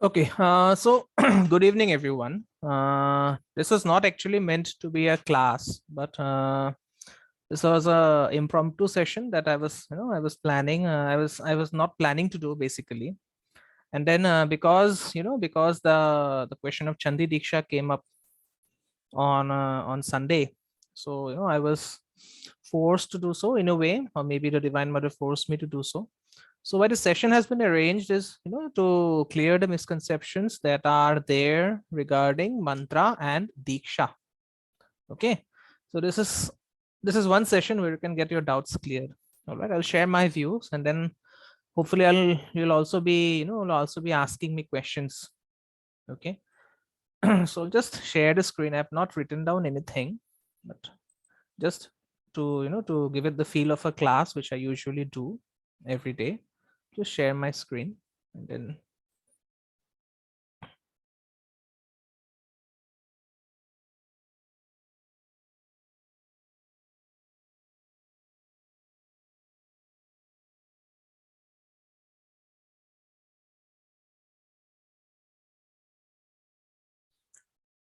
Okay, so good evening, everyone. This was not actually meant to be a class, but this was a impromptu session that I was planning. I was not planning to do basically, and then because the question of Chandi Diksha came up on Sunday, so I was forced to do so in a way, or maybe the Divine Mother forced me to do so. So why the session has been arranged is, to clear the misconceptions that are there regarding mantra and diksha. Okay, so this is one session where you can get your doubts cleared. All right, I'll share my views, and then hopefully you'll also be you'll also be asking me questions. Okay, so just share the screen. I've not written down anything, but just to give it the feel of a class, which I usually do every day. Just share my screen, and then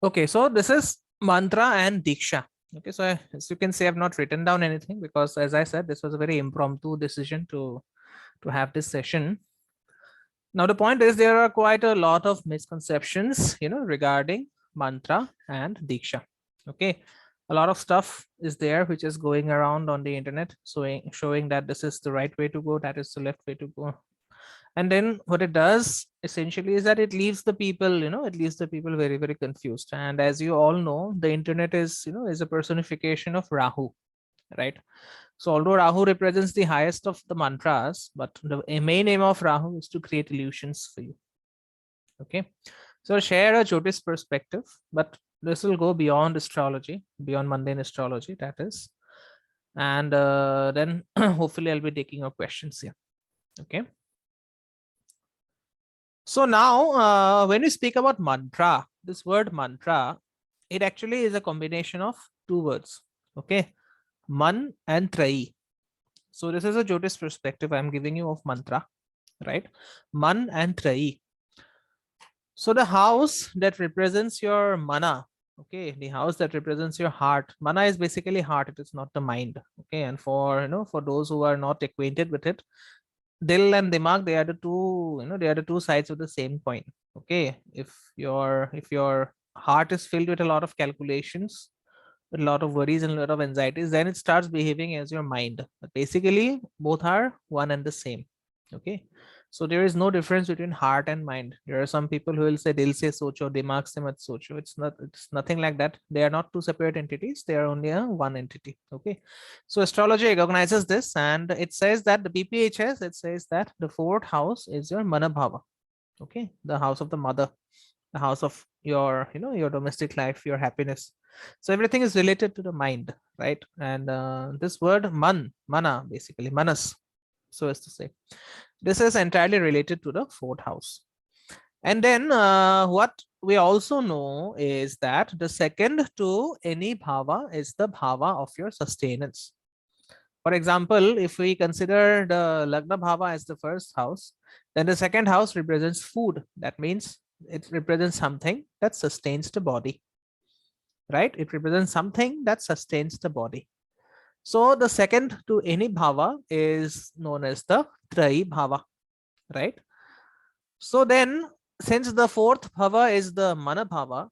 okay, so this is mantra and diksha. Okay, so as you can see, I've not written down anything because, as I said, this was a very impromptu decision to have this session. Now the point is there are quite a lot of misconceptions regarding mantra and diksha. Okay, a lot of stuff is there which is going around on the internet, showing that this is the right way to go, that is the left way to go. And then what it does essentially is that it leaves the people very, very confused. And as you all know, the internet is a personification of Rahu, right? So although Rahu represents the highest of the mantras, but the main aim of Rahu is to create illusions for you. Okay, so share a Jyotish perspective, but this will go beyond astrology, beyond mundane astrology, that is. And then hopefully I'll be taking your questions here. Okay, so now when we speak about mantra, this word mantra, it actually is a combination of two words. Okay, man and trai. So this is a Jyotish perspective I'm giving you of mantra, right? Man and trai. So the house that represents your mana, okay, the house that represents your heart. Mana is basically heart, it is not the mind. Okay, and for those who are not acquainted with it, Dil and Dimag, they are the two, they are the two sides of the same coin. Okay, if your heart is filled with a lot of calculations, with a lot of worries and a lot of anxieties, then it starts behaving as your mind. But basically, both are one and the same. Okay, so there is no difference between heart and mind. There are some people who will say dil se socho, dimag se mat socho. It's nothing like that. They are not two separate entities. They are only a one entity. Okay, so astrology recognizes this, and it says that the BPHS, it says that the fourth house is your manabhava. Okay, the house of the mother, the house of your domestic life, your happiness. So everything is related to the mind, right? And this word mana, basically manas, so as to say, this is entirely related to the fourth house. And then what we also know is that the second to any bhava is the bhava of your sustenance. For example, if we consider the Lagna Bhava as the first house, then the second house represents food. That means it represents something that sustains the body, right? It represents something that sustains the body. So the second to any bhava is known as the Trai Bhava, right? So then, since the fourth bhava is the Mana Bhava,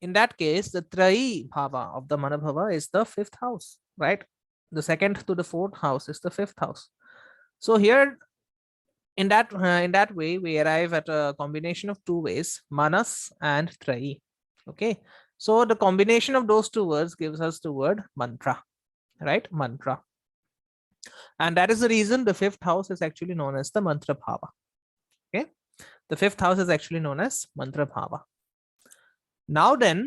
in that case, the Trai Bhava of the Mana Bhava is the fifth house, right? The second to the fourth house is the fifth house. So here, in that way, we arrive at a combination of two ways, manas and trai. Okay, so the combination of those two words gives us the word mantra, right? Mantra. And that is the reason the fifth house is actually known as the mantra bhava. Okay, the fifth house is actually known as mantra bhava. Now then,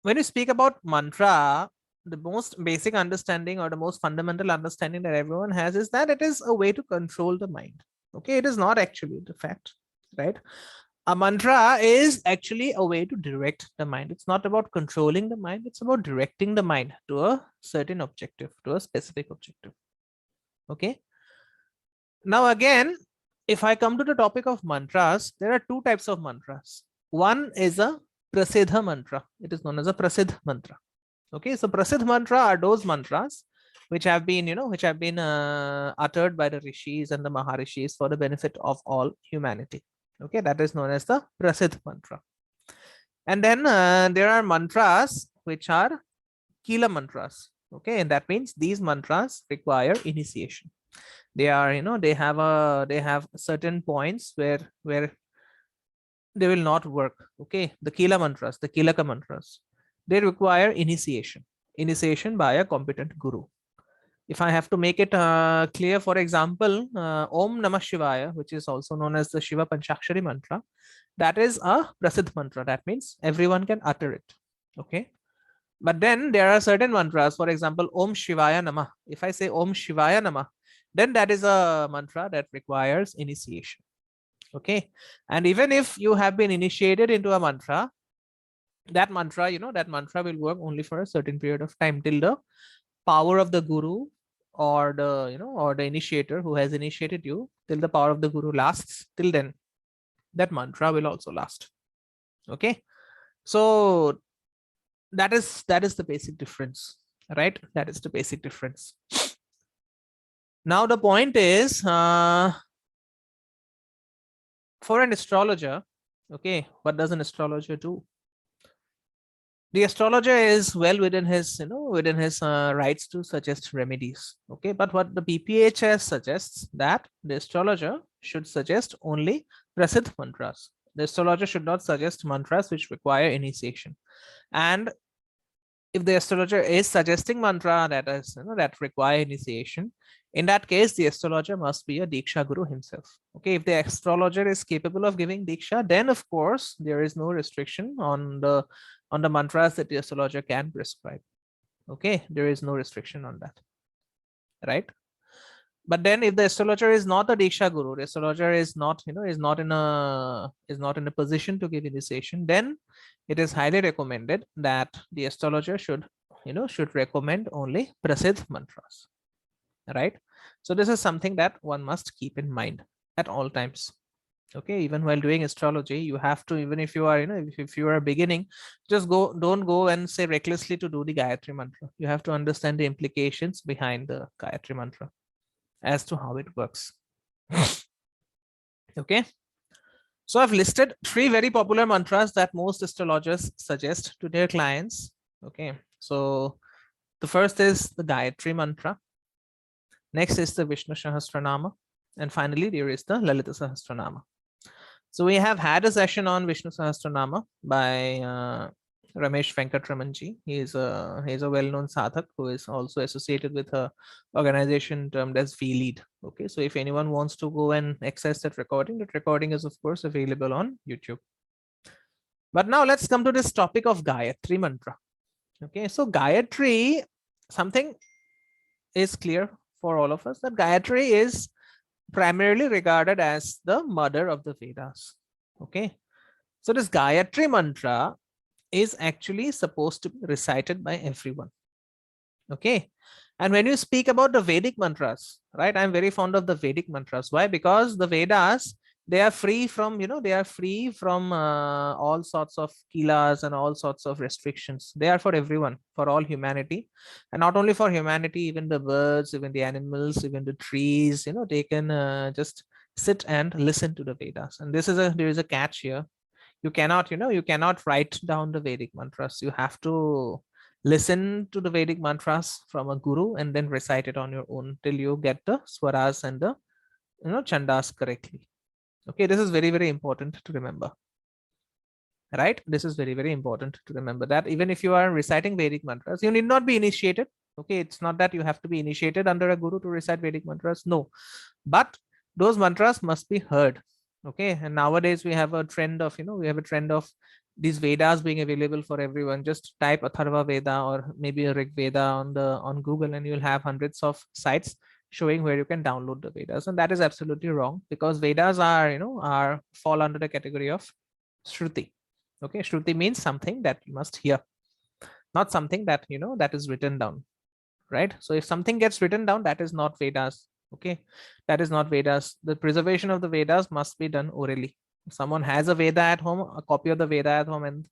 when you speak about mantra, the most basic understanding or the most fundamental understanding that everyone has is that it is a way to control the mind. Okay, it is not actually the fact, right? A mantra is actually a way to direct the mind. It's not about controlling the mind, it's about directing the mind to a certain objective, to a specific objective. Okay, now again, if I come to the topic of mantras, there are two types of mantras. One is a prasiddha mantra. It is known as a prasiddha mantra. Okay, so prasiddha mantra are those mantras which have been, uttered by the rishis and the maharishis for the benefit of all humanity. Okay, that is known as the prasiddha mantra. And then there are mantras which are kila mantras. Okay, and that means these mantras require initiation. They are, they have certain points where they will not work. Okay, the kila mantras, the kilaka mantras, they require initiation by a competent guru. If I have to make it clear, for example, Om Namah Shivaya, which is also known as the Shiva Panchakshari mantra, that is a Prasiddh mantra. That means everyone can utter it. Okay. But then there are certain mantras, for example, Om Shivaya Namah. If I say Om Shivaya Namah, then that is a mantra that requires initiation. Okay. And even if you have been initiated into a mantra, that mantra, that mantra will work only for a certain period of time till the power of the guru or the, or the initiator who has initiated you, till the power of the guru lasts. Till then, that mantra will also last. Okay. So that is the basic difference, right? That is the basic difference. Now the point is, for an astrologer, okay, what does an astrologer do? The astrologer is well within his, rights to suggest remedies. Okay, but what the BPHS suggests, that the astrologer should suggest only prasiddh mantras. The astrologer should not suggest mantras which require initiation. And if the astrologer is suggesting mantra that is, that require initiation, in that case, the astrologer must be a Diksha Guru himself. Okay, if the astrologer is capable of giving Diksha, then of course there is no restriction on the mantras that the astrologer can prescribe. Okay, there is no restriction on that, right? But then if the astrologer is not a Diksha Guru, the astrologer is not, is not in a position to give initiation, then it is highly recommended that the astrologer should, should recommend only Prasiddh mantras, right? So this is something that one must keep in mind at all times. Okay, even while doing astrology, you have to, even if you are, if you are beginning, don't go and say recklessly to do the Gayatri Mantra. You have to understand the implications behind the Gayatri Mantra as to how it works. Okay, so I've listed 3 very popular mantras that most astrologers suggest to their clients. Okay, so the first is the Gayatri Mantra. Next is the Vishnu Sahasranamam. And finally, there is the Lalita Sahasranamam. So we have had a session on Vishnu Sahasranamam by Ramesh Venkatramanji. He is a well-known sadhak who is also associated with a organization termed as VLead. Okay, so if anyone wants to go and access that recording is of course available on YouTube. But now let's come to this topic of Gayatri Mantra. Okay, so Gayatri, something is clear for all of us, that Gayatri is primarily regarded as the mother of the Vedas. Okay, so this Gayatri Mantra is actually supposed to be recited by everyone. Okay, and when you speak about the Vedic mantras, right, I'm very fond of the Vedic mantras. Why? Because the Vedas, they are free from, all sorts of kilas and all sorts of restrictions. They are for everyone, for all humanity, and not only for humanity, even the birds, even the animals, even the trees, they can just sit and listen to the Vedas. And there is a catch here. You cannot, you cannot write down the Vedic mantras. You have to listen to the Vedic mantras from a guru and then recite it on your own till you get the swaras and the, chandas correctly. Okay, this is very, very important to remember. Right? This is very, very important to remember, that even if you are reciting Vedic mantras, you need not be initiated. Okay, it's not that you have to be initiated under a guru to recite Vedic mantras. No, but those mantras must be heard. Okay, and nowadays we have a trend of, these Vedas being available for everyone. Just type Atharva Veda or maybe a Rig Veda on Google, and you'll have hundreds of sites showing where you can download the Vedas. And that is absolutely wrong, because Vedas are fall under the category of Shruti. Okay, Shruti means something that you must hear, not something that, that is written down, right? So if something gets written down, that is not Vedas. Okay, that is not Vedas. The preservation of the Vedas must be done orally. If someone has a Veda at home, a copy of the Veda at home, and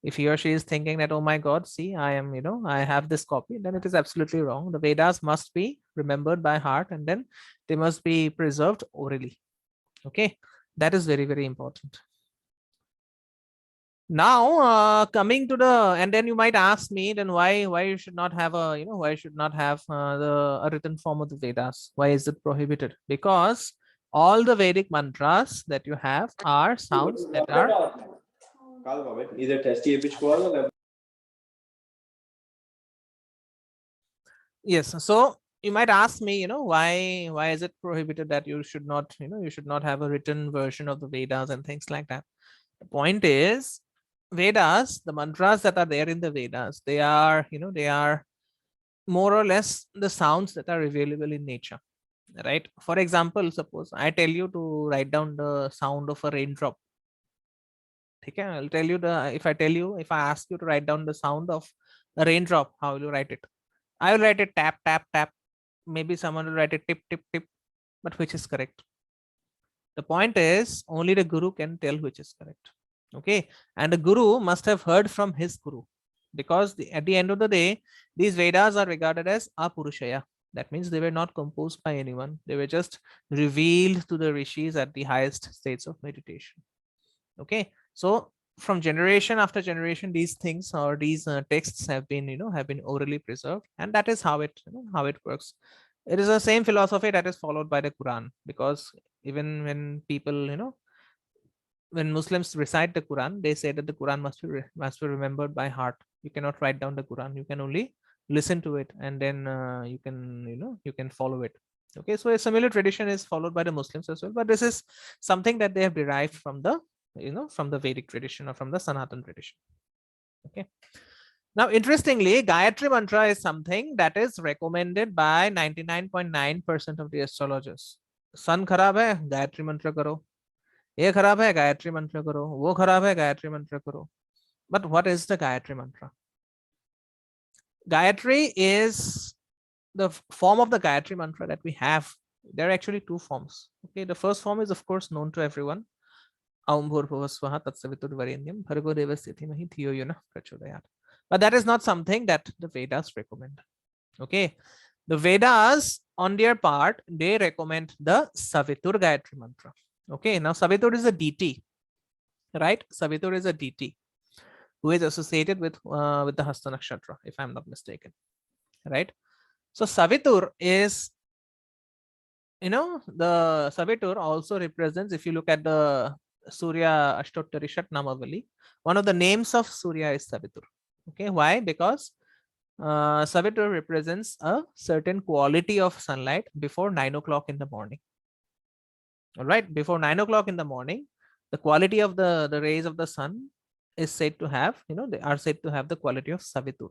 if he or she is thinking that, oh my God, see, I am, I have this copy, then it is absolutely wrong. The Vedas must be remembered by heart, and then they must be preserved orally. Okay, that is very, very important. Now coming to the, and then you might ask me, then why you should not have a, why you should not have a written form of the Vedas? Why is it prohibited? Because all the Vedic mantras that you have are sounds that are, yes. So you might ask me, why is it prohibited that you should not, you should not have a written version of the Vedas and things like that? The point is, Vedas, the mantras that are there in the Vedas, they are, they are more or less the sounds that are available in nature, right? For example, suppose I tell you to write down the sound of a raindrop. Okay, I'll tell you if I ask you to write down the sound of a raindrop, how will you write it? I will write it tap, tap, tap. Maybe someone will write it tip, tip, tip. But which is correct? The point is, only the guru can tell which is correct. Okay, and the guru must have heard from his guru, because at the end of the day, these Vedas are regarded as apurushaya. That means they were not composed by anyone, they were just revealed to the rishis at the highest states of meditation. Okay, so from generation after generation, these things or these texts have been, have been orally preserved, and that is how it, how it works. It is the same philosophy that is followed by the Quran, because even when people, when Muslims recite the Quran, they say that the Quran must be remembered by heart. You cannot write down the Quran. You can only listen to it, and then you can, you can follow it. Okay, so a similar tradition is followed by the Muslims as well, but this is something that they have derived from the, from the Vedic tradition or from the Sanatan tradition. Okay. Now, interestingly, Gayatri Mantra is something that is recommended by 99.9% of the astrologers. Sun kharab hai, Gayatri Mantra karo. ये खराब है, गायत्री मंत्र करो. वो खराब है, गायत्री मंत्र करो. But what is the Gayatri Mantra? Gayatri is the form of the Gayatri Mantra that we have. There are actually two forms. Okay, the first form is of course known to everyone. Aum bhurvuvah swaha tat savitur varenyam bhargo devasya dhimahi dhiyo yo na prachodayat. But that is not something that the Vedas recommend. Okay, the Vedas on their part, they recommend the Savitur Gayatri Mantra. Okay, now Savitur is a deity, right? Savitur is a deity who is associated with the Hasta Nakshatra, if I'm not mistaken, right? So Savitur is, the Savitur also represents, if you look at the Surya Ashtottarishat Namavali, one of the names of Surya is Savitur. Okay, why? Because Savitur represents a certain quality of sunlight before 9 o'clock in the morning. All right, before 9 o'clock in the morning, the quality of the rays of the sun is said to have, they are said to have the quality of Savitur.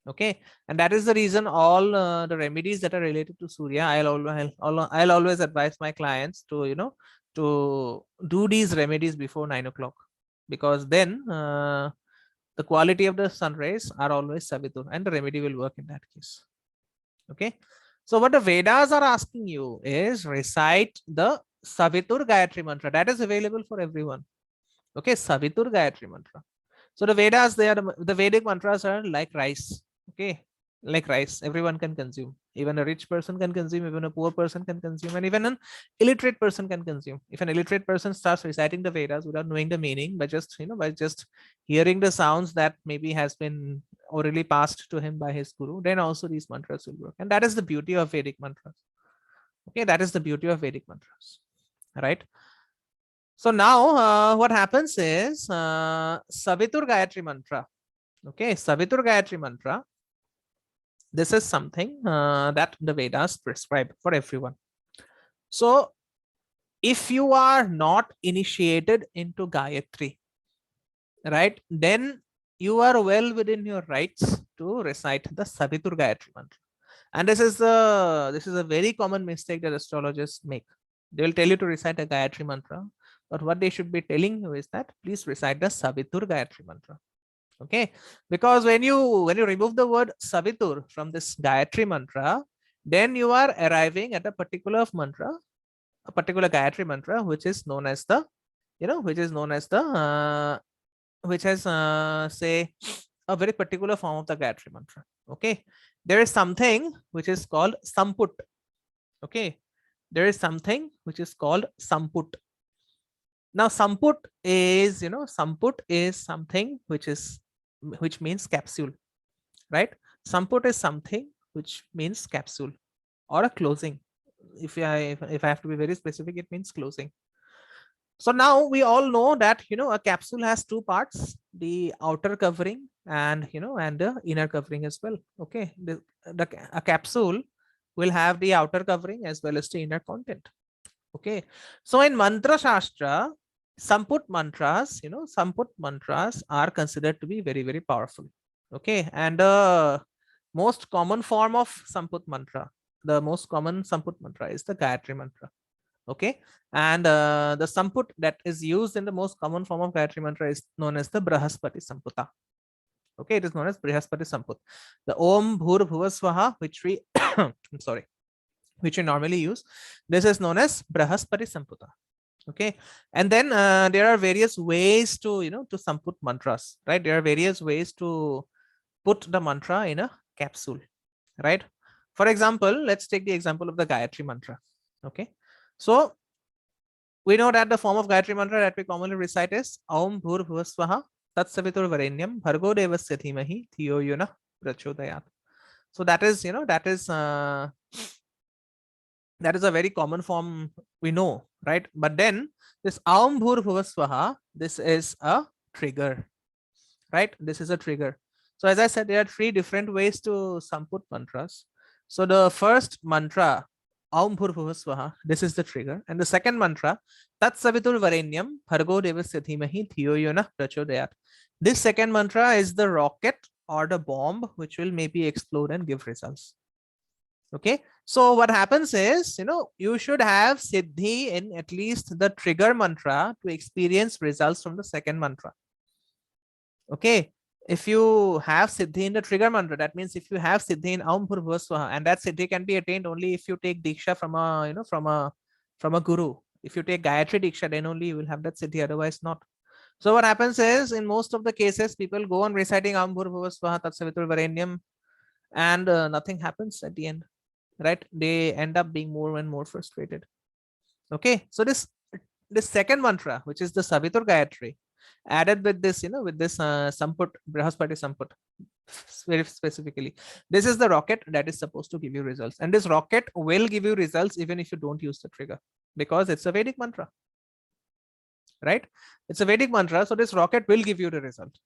Okay, and that is the reason all the remedies that are related to Surya, I'll always advise my clients to, to do these remedies before 9 o'clock, because then the quality of the sun rays are always Savitur, and the remedy will work in that case. Okay, so what the Vedas are asking you is recite the Savitur Gayatri Mantra that is available for everyone. Okay, Savitur Gayatri Mantra. So the Vedas, the Vedic mantras are like rice. Okay, like rice, everyone can consume. Even a rich person can consume, even a poor person can consume, and even an illiterate person can consume. If an illiterate person starts reciting the Vedas without knowing the meaning, by just, by just hearing the sounds that maybe has been orally passed to him by his guru, then also these mantras will work. And that is the beauty of Vedic mantras. Okay, that is the beauty of Vedic mantras, right? So now what happens is Savitur Gayatri Mantra. Okay, Savitur Gayatri Mantra. This is something that the Vedas prescribe for everyone. So if you are not initiated into Gayatri, right, then you are well within your rights to recite the Savitur Gayatri Mantra. And this is a very common mistake that astrologers make. They will tell you to recite a Gayatri Mantra, but what they should be telling you is that please recite the Savitur Gayatri Mantra. Okay, because when you remove the word Savitur from this Gayatri Mantra, then you are arriving at a particular mantra, a particular Gayatri mantra, which is known as the, which is known as the, which has, say, a very particular form of the Gayatri mantra. Okay. There is something which is called Samput. Okay. There is something which is called Samput. Now, Samput is, Samput is something which means capsule, right? Samput is something which means capsule or a closing. If I have to be very specific, it means closing. So now we all know that, a capsule has two parts, the outer covering and, and the inner covering as well. Okay. A capsule will have the outer covering as well as the inner content. Okay. So in Mantra Shastra, Samput mantras, Samput mantras are considered to be very, very powerful. Okay. And the most common form of Samput mantra, the most common Samput mantra is the Gayatri mantra. Okay. And the Samput that is used in the most common form of Gayatri mantra is known as the Brahaspati Samputa. Okay. It is known as Brahaspati Samput. The Om Bhur Bhuva Swaha, which we, I'm sorry, which we normally use, this is known as Brahaspati Samputa. Okay. And then there are various ways to, to Samput mantras, right? There are various ways to put the mantra in a capsule, right? For example, let's take the example of the Gayatri mantra. Okay. So we know that the form of Gayatri mantra that we commonly recite is Aum Bhur Bhuvaswaha Tat Savitur Varenyam Bhargo Devasya Dhimahi Dhiyo Yuna Prachodayat. So that is, that is a very common form we know, right? But then this Aum Bhur Bhuvaswaha, this is a trigger, right? This is a trigger. So as I said, there are three different ways to Samput mantras. So the first mantra, Aum Bhur Bhuvaswaha, this is the trigger. And the second mantra, Tat Savitur Varenyam Bhargo Devasya Dhimahi Dhiyo Yona Prachodayat. This second mantra is the rocket or the bomb which will maybe explode and give results. Okay. So what happens is, you should have Siddhi in at least the trigger mantra to experience results from the second mantra. Okay. If you have Siddhi in the trigger mantra, that means if you have Siddhi in Aum Bhur Bhuva Swaha, and that Siddhi can be attained only if you take Diksha from a, from a guru. If you take Gayatri Diksha, then only you will have that Siddhi, otherwise not. So what happens is, in most of the cases, people go on reciting Aum Bhur Bhuva Swaha Tat Savitur Varenyam, and nothing happens at the end, right? They end up being more and more frustrated. Okay. So this second mantra, which is the Savitur Gayatri, added with this, with this Samput, Brahaspati Samput, very specifically, this is the rocket that is supposed to give you results. And this rocket will give you results even if you don't use the trigger, because it's a Vedic mantra, right? It's a Vedic mantra. So this rocket will give you the result.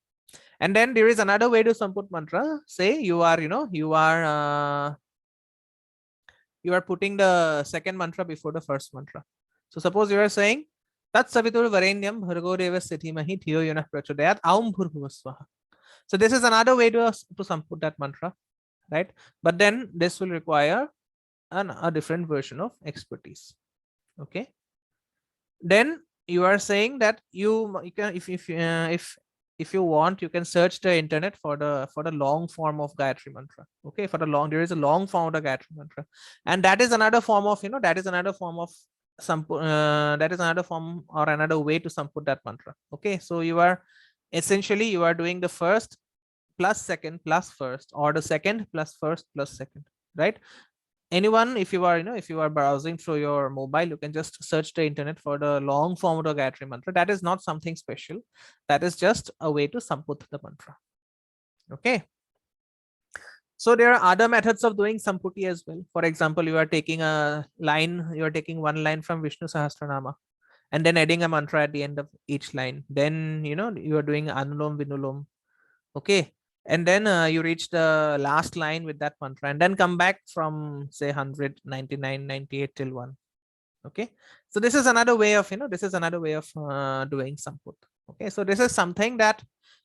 And then there is another way to Samput mantra. Say you are, you are putting the second mantra before the first mantra. So suppose you are saying Tat Savitur Varenyam Bhargo Devasya Dhimahi Dhiyo Yona Prachodayat Aum Bhur Bhuva Swaha. So this is another way to Samput that mantra, right? But then this will require a different version of expertise. Okay. Then you are saying that you can, if you want, you can search the internet for the long form of Gayatri mantra. Okay, for the long, there is a long form of the Gayatri mantra, and that is another form of, that is another form of that is another form or another way to Samput that mantra. Okay, so you are essentially, you are doing the first plus second plus first, or the second plus first plus second, right? Anyone, if you are, if you are browsing through your mobile, you can just search the internet for the long form of the Gayatri mantra. That is not something special. That is just a way to Samput the mantra. Okay. So there are other methods of doing Samputi as well. For example, you are taking a line, you are taking one line from Vishnu Sahasranamam and then adding a mantra at the end of each line. Then, you are doing Anulom Vinulom. Okay. And then you reach the last line with that mantra and then come back from say 100, 99, 98 till 1. Okay. So this is another way of, this is another way of doing Samput. Okay. So this is something that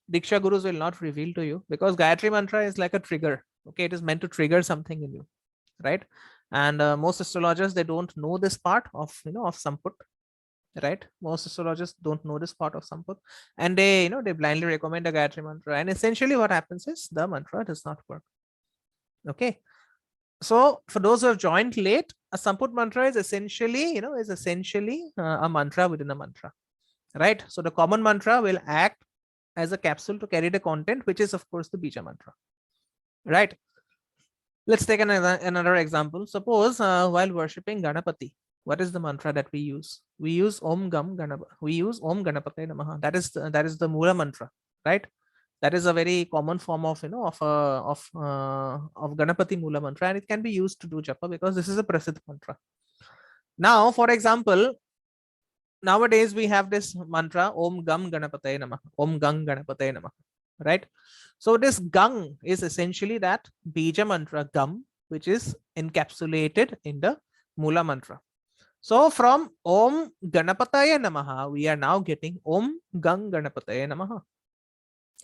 Diksha Gurus will not reveal to you, because Gayatri mantra is like a trigger. Okay. It is meant to trigger something in you. Right. And most astrologers, they don't know this part of, of Samput. Right, most astrologers don't know this part of Samput, and they, they blindly recommend a Gayatri mantra, and essentially what happens is the mantra does not work. Okay. So for those who have joined late, a Samput mantra is essentially, a mantra within a mantra, right? So the common mantra will act as a capsule to carry the content, which is of course the Bija mantra, right? Let's take another example. Suppose while worshipping Ganapati, what is the mantra that we use? We use Om Gam Ganapa. We use Om Ganapate Namaha. That is the Mula mantra, right? That is a very common form of of Ganapati Mula mantra, and it can be used to do japa because this is a Prasiddh mantra. Now, for example, nowadays we have this mantra Om Gam Ganapate Namaha. Om Gang Ganapate Namaha, right? So this Gang is essentially that Bija mantra Gam, which is encapsulated in the Mula mantra. So from Om Ganapataya Namaha, we are now getting Om Gang Ganapataya Namaha,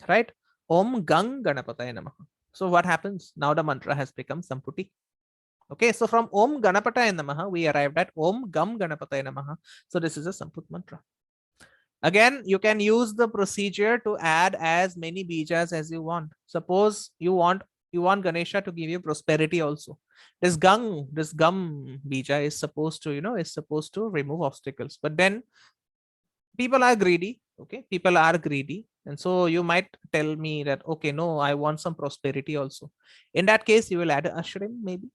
right? Om Gang Ganapataya Namaha. So what happens? Now the mantra has become Samputi. Okay, so from Om Ganapataya Namaha, we arrived at Om Gam Ganapataya Namaha. So this is a Samput mantra. Again, you can use the procedure to add as many bijas as you want. Suppose you want Ganesha to give you prosperity also. This gum bija is supposed to remove obstacles. But then people are greedy. Okay, people are greedy. And so you might tell me that, okay, no, I want some prosperity also. In that case, you will add a shrim maybe.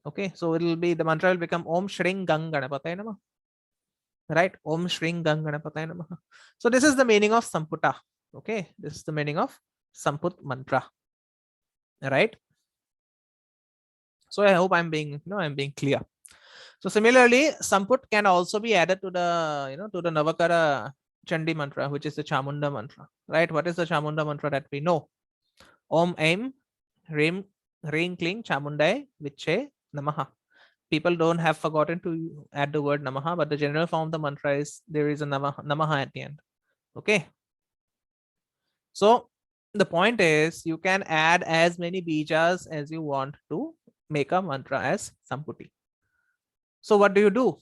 Okay, so the mantra will become Om Shring Gang Ganapataya Namah. Right? Om Shring Gang Ganapataya Namaha. So this is the meaning of Samputa. Okay, this is the meaning of Samput mantra. Right? So I hope I'm being clear. So similarly, Samput can also be added to the Navakara Chandi mantra, which is the Chamunda mantra. Right? What is the Chamunda mantra that we know? Om Aim Rim Ring Kling Chamundai Viche Namaha. People don't have forgotten to add the word Namaha, but the general form of the mantra is there is a Namaha at the end. Okay. So the point is you can add as many bijas as you want to make a mantra as Samputi. So what do you do?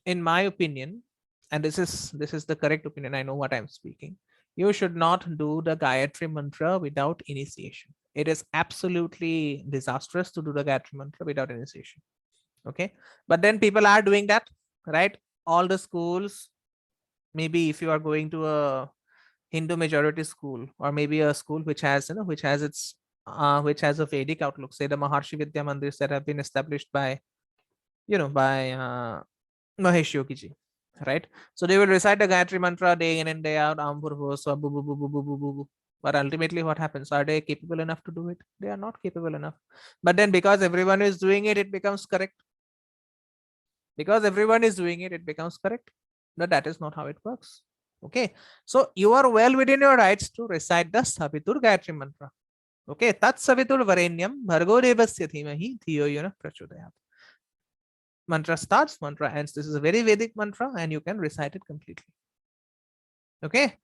In my opinion, and this is the correct opinion, I know what I'm speaking, you should not do the Gayatri mantra without initiation. It is absolutely disastrous to do the Gayatri mantra without initiation. Okay, but then people are doing that, right? All the schools, maybe if you are going to a Hindu majority school, or maybe a school which has a Vedic outlook, say the Maharshi Vidya Mandirs that have been established by Mahesh Yogi ji, right? So they will recite the Gayatri mantra day in and day out, but ultimately what happens? Are they capable enough to do it? They are not capable enough. But then because everyone is doing it, it becomes correct. Because everyone is doing it, it becomes correct. But that is not how it works. Okay, so you are well within your rights to recite the Savitur Gayatri mantra. Okay, Tat Savitur Varenyam Bhargo Devasya Dhimahi Dhiyo Yona Prachodayat. Mantra starts, mantra ends. This is a very Vedic mantra, and you can recite it completely. Okay,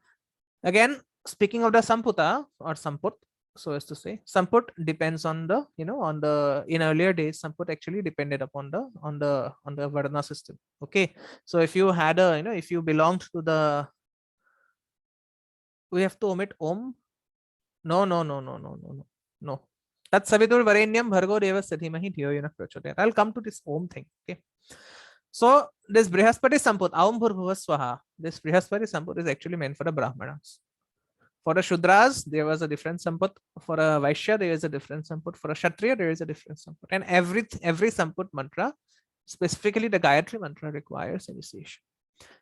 again, speaking of the Samputa or Samput, so as to say, Samput depends on the in earlier days, Samput actually depended upon the Varna system. Okay, so if you had if you belonged to the, we have to omit Om. No. Tat Savitur Varenyam Bhargo Devasya Dhimahi Dhiyo Yona Prachodayat. I'll come to this Om thing. Okay, so this Brihaspati Samput, Aum Bhurbhuva Swaha, this Brihaspati Samput is actually meant for the Brahmanas. For the Shudras, there was a different Samput. For a Vaishya, there is a different Samput. For a Kshatriya, there is a different Samput. And every Samput mantra, specifically the Gayatri mantra, requires initiation.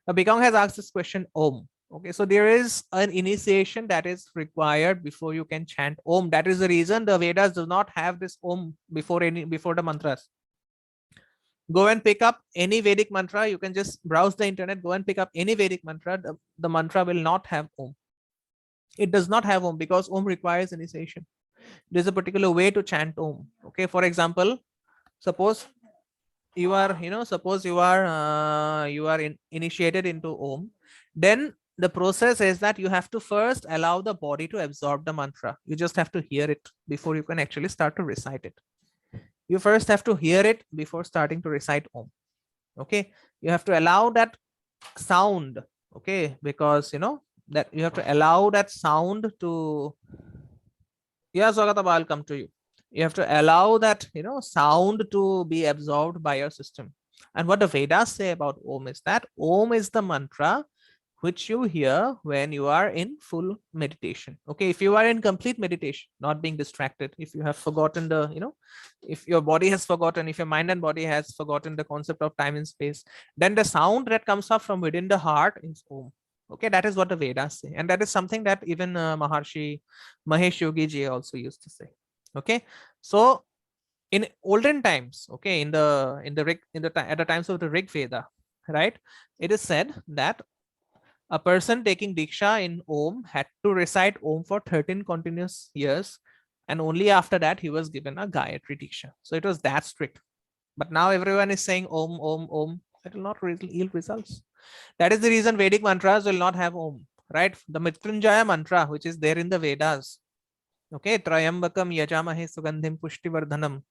Now, Bikong has asked this question, Om. Okay, so there is an initiation that is required before you can chant Om. That is the reason the Vedas do not have this Om before the mantras. Go and pick up any Vedic mantra. You can just browse the internet, go and pick up any Vedic mantra. The mantra will not have Om. It does not have Om because Om requires initiation. There's a particular way to chant Om. Okay, for example, suppose you are initiated into Om, then the process is that you have to first allow the body to absorb the mantra. You just have to hear it before you can actually start to recite it. You first have to hear it before starting to recite Om. Okay, you have to allow that sound. Okay, because that you have to allow that sound to, yeah, Swagata, I'll come to you. You have to allow that, sound to be absorbed by your system. And what the Vedas say about Om is that Om is the mantra which you hear when you are in full meditation. Okay, if you are in complete meditation, not being distracted, if you have forgotten the, if your body has forgotten, if your mind and body has forgotten the concept of time and space, then the sound that comes up from within the heart is Om. Okay, that is what the Vedas say, and that is something that even Maharshi Mahesh Yogi ji also used to say. Okay, so in olden times, okay, at the times of the Rig Veda, right, it is said that a person taking Diksha in Om had to recite Om for 13 continuous years, and only after that he was given a Gayatri Diksha. So it was that strict. But now everyone is saying Om, Om, Om. It will not yield results. That is the reason Vedic mantras will not have Om, right? The Mrityunjaya mantra, which is there in the Vedas, okay, Trayambakam Yajamahe Sugandhim Pushtivardhanam.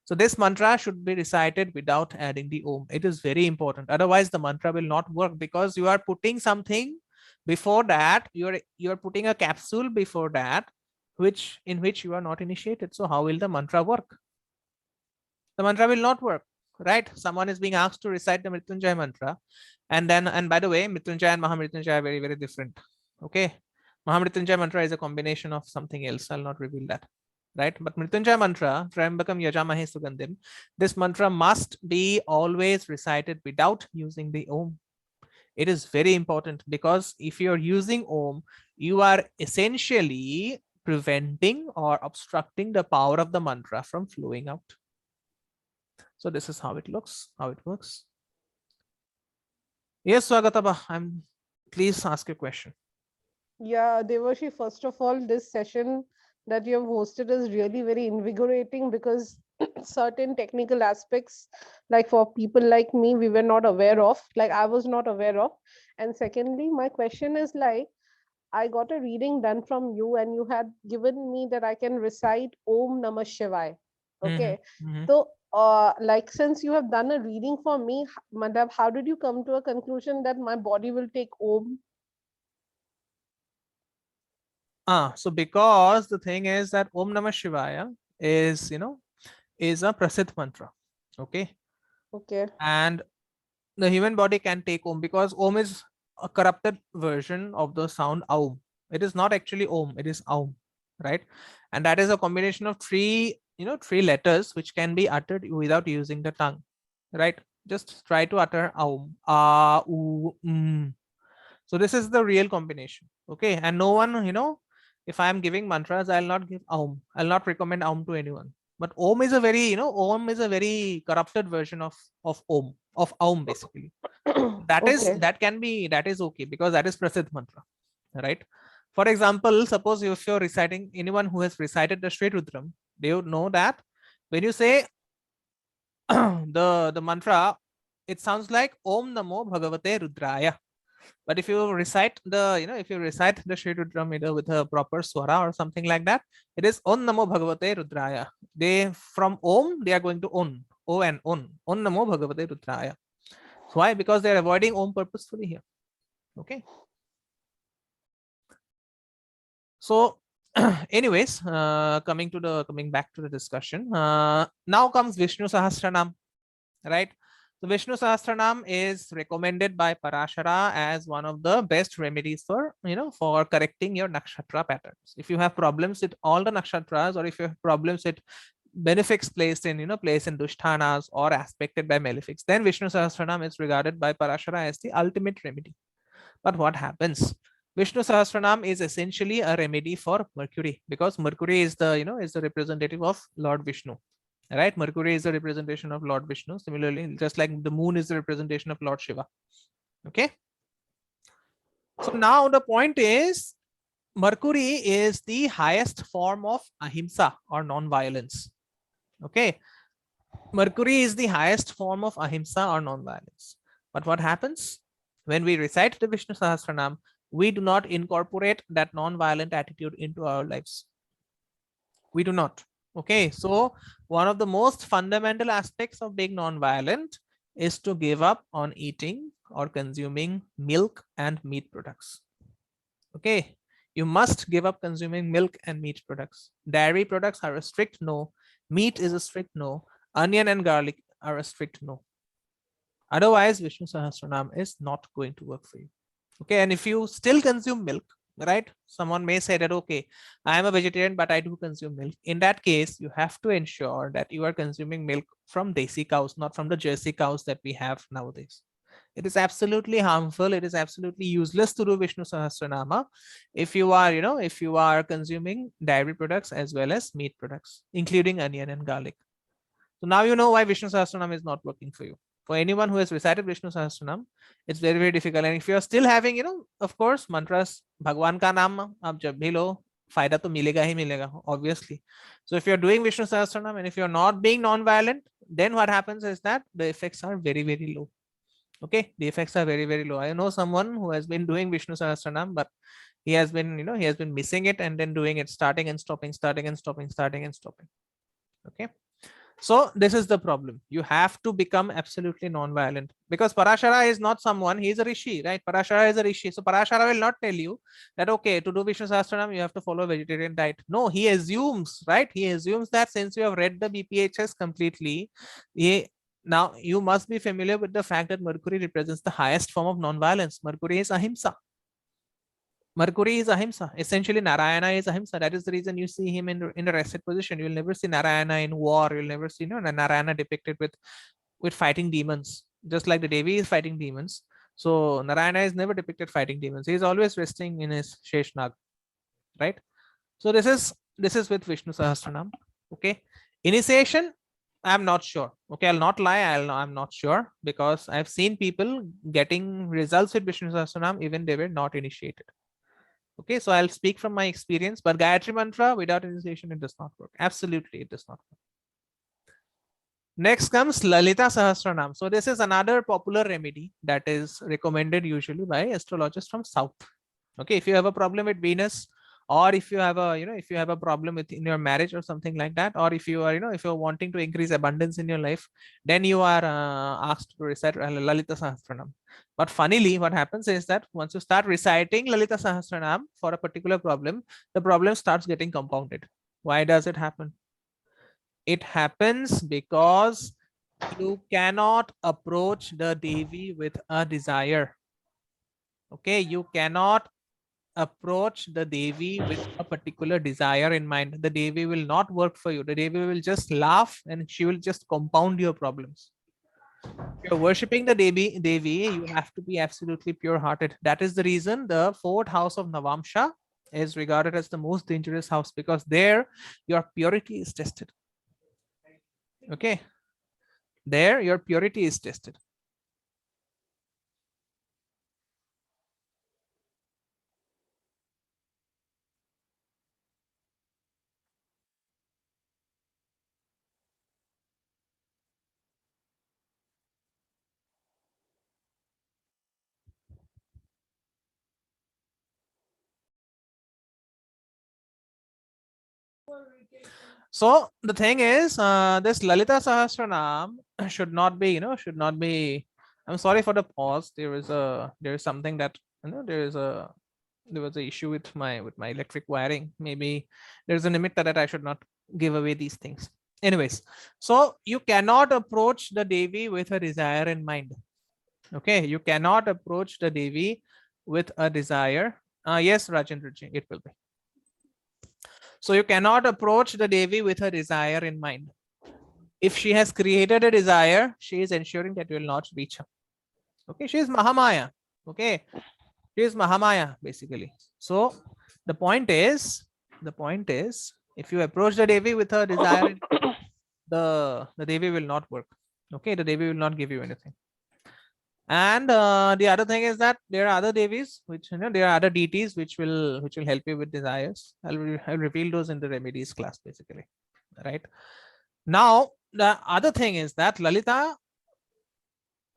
So this mantra should be recited without adding the Om. It is very important. Otherwise, the mantra will not work, because you are putting something before that. You are putting a capsule before that, in which you are not initiated. So how will the mantra work? The mantra will not work, right? Someone is being asked to recite the Mrityunjaya mantra, and by the way, Mrityunjaya and Mahamrityunjaya are very, very different. Okay, Mahamrityunjaya mantra is a combination of something else. I'll not reveal that. Right, but Mrityunjaya mantra, Trayambakam Yajamahe Sugandhim, this mantra must be always recited without using the Om. It is very important, because if you're using Om, you are essentially preventing or obstructing the power of the mantra from flowing out. So this is how it looks, how it works. Yes, Swagataba, please ask a question. Yeah, Devashi, first of all, this session that you have hosted is really very invigorating, because certain technical aspects, like for people like me, we were not aware of, like I was not aware of. And secondly, my question is like, I got a reading done from you, and you had given me that I can recite Om Namah Shivaya. Mm-hmm. Okay. Mm-hmm. So, like, since you have done a reading for me, Madhav, how did you come to a conclusion that my body will take Om? So because the thing is that Om Namah Shivaya is, is a Prasidh mantra. Okay. Okay. And the human body can take Om, because Om is a corrupted version of the sound Aum. It is not actually Om, it is Aum, right? And that is a combination of three letters which can be uttered without using the tongue, right? Just try to utter Aum. So this is the real combination. Okay. And no one, if I am giving mantras, I'll not give Aum. I'll not recommend Aum to anyone. But Om is a very, Om is a very corrupted version of Om, of Aum basically. Okay. That is okay, because that is Prasidh mantra, right? For example, suppose if you're reciting, anyone who has recited the Sri Rudram, they would know that when you say the mantra, it sounds like Om Namo Bhagavate Rudraya. But if you recite if you recite the Sri Rudram either with a proper swara or something like that, it is Om Namo Bhagavate Rudraya. They from Om they are going to On. O and On. On Namo Bhagavate Rudraya. Why? Because they're avoiding Om purposefully here. Okay. So, anyways, coming back to the discussion. Now comes Vishnu Sahasranam, right? So Vishnu Sahasranam is recommended by Parashara as one of the best remedies for for correcting your nakshatra patterns. If you have problems with all the nakshatras, or if you have problems with benefics placed in placed in dushthanas or aspected by malefics, then Vishnu Sahasranam is regarded by Parashara as the ultimate remedy. But what happens? Vishnu Sahasranam is essentially a remedy for Mercury, because Mercury is the is the representative of Lord Vishnu, right? Mercury is the representation of Lord Vishnu. Similarly, just like the moon is the representation of Lord Shiva. Okay. So now the point is, Mercury is the highest form of ahimsa or non-violence. Okay. Mercury is the highest form of ahimsa or non-violence. But what happens when we recite the Vishnu Sahasranam? We do not incorporate that non-violent attitude into our lives. We do not. Okay, so one of the most fundamental aspects of being non-violent is to give up on eating or consuming milk and meat products. Okay, you must give up consuming milk and meat products. Dairy products are a strict no. Meat is a strict no. Onion and garlic are a strict no. Otherwise, Vishnu Sahasranam is not going to work for you. Okay, and if you still consume milk, right? Someone may say that, okay, I am a vegetarian, but I do consume milk. In that case, you have to ensure that you are consuming milk from desi cows, not from the Jersey cows that we have nowadays. It is absolutely harmful. It is absolutely useless to do Vishnu Sahasranama if you are, if you are consuming dairy products as well as meat products, including onion and garlic. So now you know why Vishnu Sahasranam is not working for you. For anyone who has recited Vishnu Sahasranam, it's very, very difficult. And if you're still having, of course, mantras, Bhagwan ka naam, aap jab bhi lo, fayda to milega hi milega, obviously. So if you're doing Vishnu Sahasranam and if you're not being non-violent, then what happens is that the effects are very, very low. Okay, the effects are very, very low. I know someone who has been doing Vishnu Sahasranam, but he has been, he has been missing it and then doing it, starting and stopping, starting and stopping, starting and stopping. Okay. So this is the problem. You have to become absolutely non-violent, because Parashara is not someone, he is a rishi, right? Parashara is a rishi. So Parashara will not tell you that, okay, to do Vishnu Sahasranam, you have to follow a vegetarian diet. No, he assumes, right? He assumes that since you have read the BPHS completely, now you must be familiar with the fact that Mercury represents the highest form of non-violence. Mercury is ahimsa. Mercury is ahimsa. Essentially, Narayana is ahimsa. That is the reason you see him in a rested position. You will never see Narayana in war. You'll never see Narayana depicted with fighting demons, just like the Devi is fighting demons. So Narayana is never depicted fighting demons. He is always resting in his Sheshnag, right? So this is with Vishnu Sahasranam. Okay, initiation. I'm not sure. Okay, I'll not lie. I'm not sure, because I've seen people getting results with Vishnu Sahasranam even they were not initiated. Okay, so I'll speak from my experience, but Gayatri Mantra without initiation, it does not work. Absolutely, it does not work. Next comes Lalita Sahasranam. So this is another popular remedy that is recommended usually by astrologers from South. Okay, if you have a problem with Venus, or if you have a, if you have a problem with in your marriage or something like that, or if you are, if you're wanting to increase abundance in your life, then you are asked to recite Lalita Sahasranam. But funnily, what happens is that once you start reciting Lalita Sahasranam for a particular problem, the problem starts getting compounded. Why does it happen? It happens because you cannot approach the Devi with a desire. Okay, you cannot approach the Devi with a particular desire in mind. The Devi will not work for you. The Devi will just laugh and she will just compound your problems. If you're worshipping the Devi, you have to be absolutely pure-hearted. That is the reason the fourth house of Navamsha is regarded as the most dangerous house, because there your purity is tested. Okay, there your purity is tested. So the thing is, this Lalita Sahasranam should not be, should not be. I'm sorry for the pause. There is something that, there was an issue with my electric wiring. Maybe there's a limit that I should not give away these things. Anyways, so you cannot approach the Devi with a desire in mind. Okay, you cannot approach the Devi with a desire. Yes, Rajendra ji, it will be. So you cannot approach the Devi with a desire in mind. If she has created a desire, she is ensuring that you will not reach her. Okay, she is Mahamaya. Okay, she is Mahamaya basically. So the point is, if you approach the Devi with a desire, the Devi will not work. Okay, the Devi will not give you anything. And the other thing is that there are other Devis, which there are other deities which will help you with desires. I'll reveal those in the remedies class basically, right? Now the other thing is that Lalita,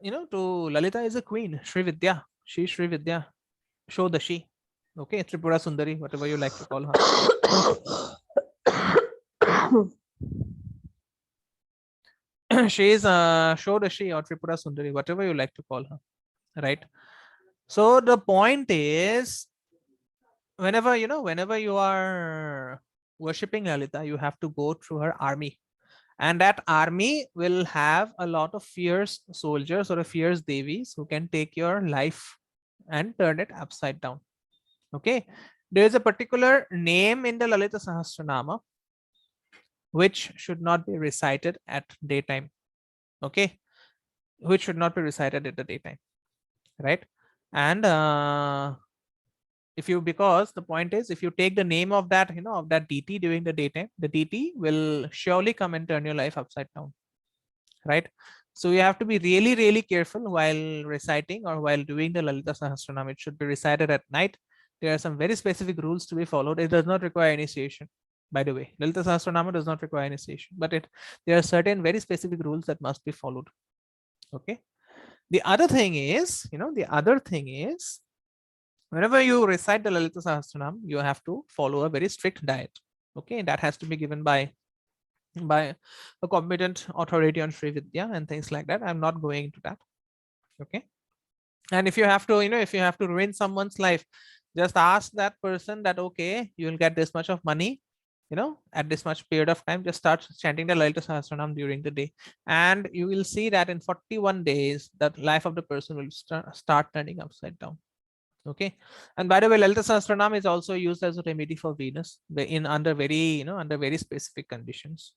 to Lalita is a queen, Sri Vidya. She Sri Vidya, Shodashi. Okay, Tripura Sundari, whatever you like to call her. She is Shodashi or Tripura Sundari, whatever you like to call her, right? So the point is, whenever you are worshipping Lalita, you have to go through her army. And that army will have a lot of fierce soldiers or a fierce devis who can take your life and turn it upside down. Okay. There is a particular name in the Lalita Sahasranama which should not be recited at daytime. Okay. Which should not be recited at the daytime. Right. And if you, because the point is, if you take the name of that, of that deity during the daytime, the deity will surely come and turn your life upside down. Right. So you have to be really, really careful while reciting or while doing the Lalita Sahasranam. It should be recited at night. There are some very specific rules to be followed. It does not require initiation, by the way. Lalita Sahasranama does not require initiation, but there are certain very specific rules that must be followed. Okay. The other thing is, whenever you recite the Lalita Sahasranam, you have to follow a very strict diet. Okay. That has to be given by a competent authority on Sri Vidya and things like that. I'm not going into that. Okay. And if you have to, if you have to ruin someone's life, just ask that person that, okay, you will get this much of money, at this much period of time, just start chanting the Lalita Sahasranam during the day. And you will see that in 41 days, that life of the person will start turning upside down. Okay. And by the way, Lalita Sahasranam is also used as a remedy for Venus under very specific conditions.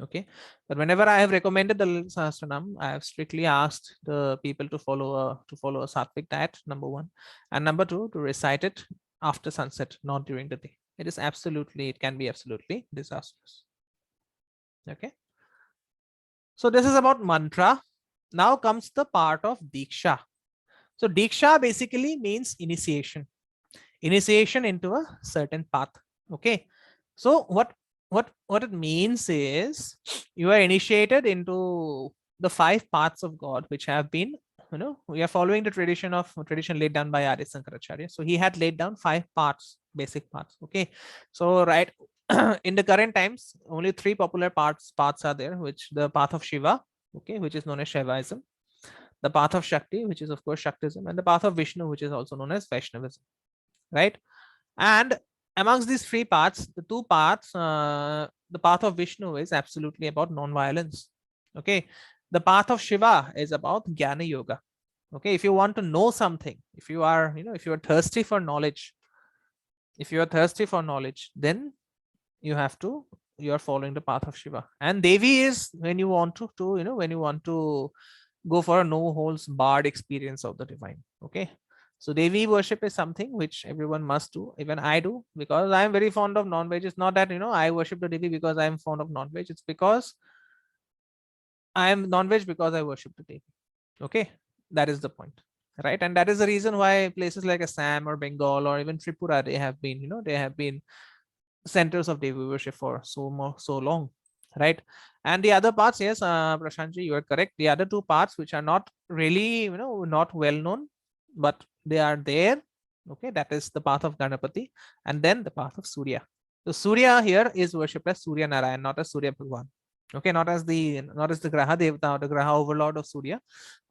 Okay. But whenever I have recommended the Lalita Sahasranam, I have strictly asked the people to follow a sattvic diet, number one, and number two, to recite it after sunset, not during the day. It can be absolutely disastrous. Okay. So this is about mantra. Now comes the part of Diksha. So Diksha basically means initiation into a certain path. Okay. So what it means is you are initiated into the 5 paths of God, which have been, we are following the tradition laid down by Adi Sankaracharya. So he had laid down 5 parts, basic parts. Okay. So right in the current times, only 3 popular paths are there, which the path of Shiva, okay, which is known as Shaivism, the path of Shakti, which is of course Shaktism, and the path of Vishnu, which is also known as Vaishnavism. Right. And amongst these 3 paths, the 2 paths, the path of Vishnu is absolutely about non-violence. Okay. The path of Shiva is about Jnana Yoga. Okay. If you want to know something, if you are thirsty for knowledge, then you are following the path of Shiva. And Devi is when you want to go for a no holds barred experience of the divine. Okay. So Devi worship is something which everyone must do. Even I do, because I am very fond of non-veg. It's not that I worship the Devi because I am fond of non-veg. It's because I am non-veg because I worship the Devi. Okay, that is the point, right? And that is the reason why places like Assam or Bengal or even Tripura, they have been centers of Devi worship for so long, right? And the other parts, yes, Prashantji, you are correct. The other 2 parts, which are not really not well known, but they are there. Okay, that is the path of Ganapati and then the path of Surya. So Surya here is worshipped as Surya Narayan, not as Surya Bhagwan. Okay, not as the Graha Devata or the Graha overlord of Surya,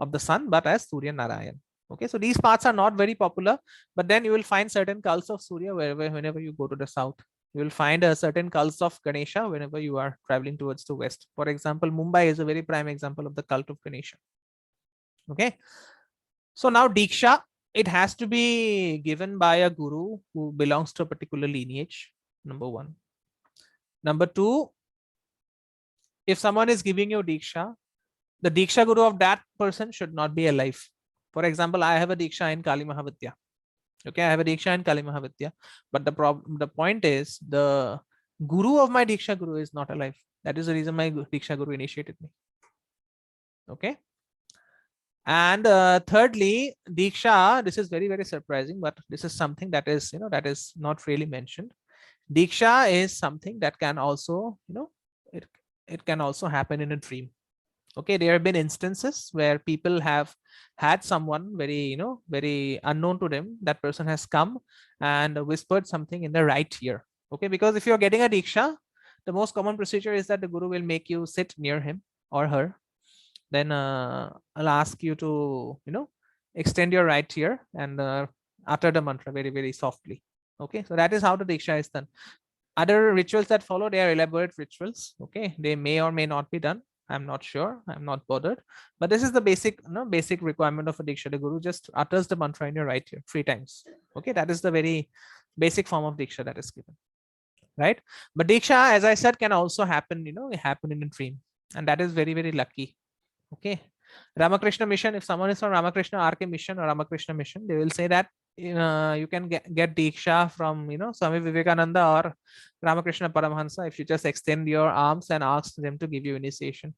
of the sun, but as Surya Narayan. Okay, so these paths are not very popular, but then you will find certain cults of Surya whenever you go to the south. You will find a certain cults of Ganesha whenever you are traveling towards the west. For example, Mumbai is a very prime example of the cult of Ganesha. Okay. So now Diksha, it has to be given by a guru who belongs to a particular lineage, number one. Number two, if someone is giving you Diksha, the Diksha guru of that person should not be alive. For example, I have a Diksha in Kali Mahavidya. Okay, I have a Diksha in Kali Mahavidya. But the point is, the guru of my Diksha guru is not alive. That is the reason my Diksha guru initiated me. Okay. And thirdly, Diksha, this is very, very surprising, but this is something that is, that is not really mentioned. Diksha is something that can also, it can also happen in a dream. Okay, there have been instances where people have had someone very unknown to them. That person has come and whispered something in the right ear. Okay, because if you're getting a Diksha, the most common procedure is that the guru will make you sit near him or her. Then I'll ask you to, extend your right ear and utter the mantra very, very softly. Okay, so that is how the Diksha is done. Other rituals that follow, they are elaborate rituals. Okay, they may or may not be done. I'm not sure. I'm not bothered. But this is the basic, basic requirement of a Diksha. The Guru just utters the mantra in your right ear 3 times. Okay, that is the very basic form of Diksha that is given, right? But Diksha, as I said, can also happen, happen in a dream, and that is very, very lucky. Okay, Ramakrishna mission, if someone is from Ramakrishna RK mission or Ramakrishna mission, they will say that you can get Diksha from Swami Vivekananda or Ramakrishna Paramahansa if you just extend your arms and ask them to give you initiation.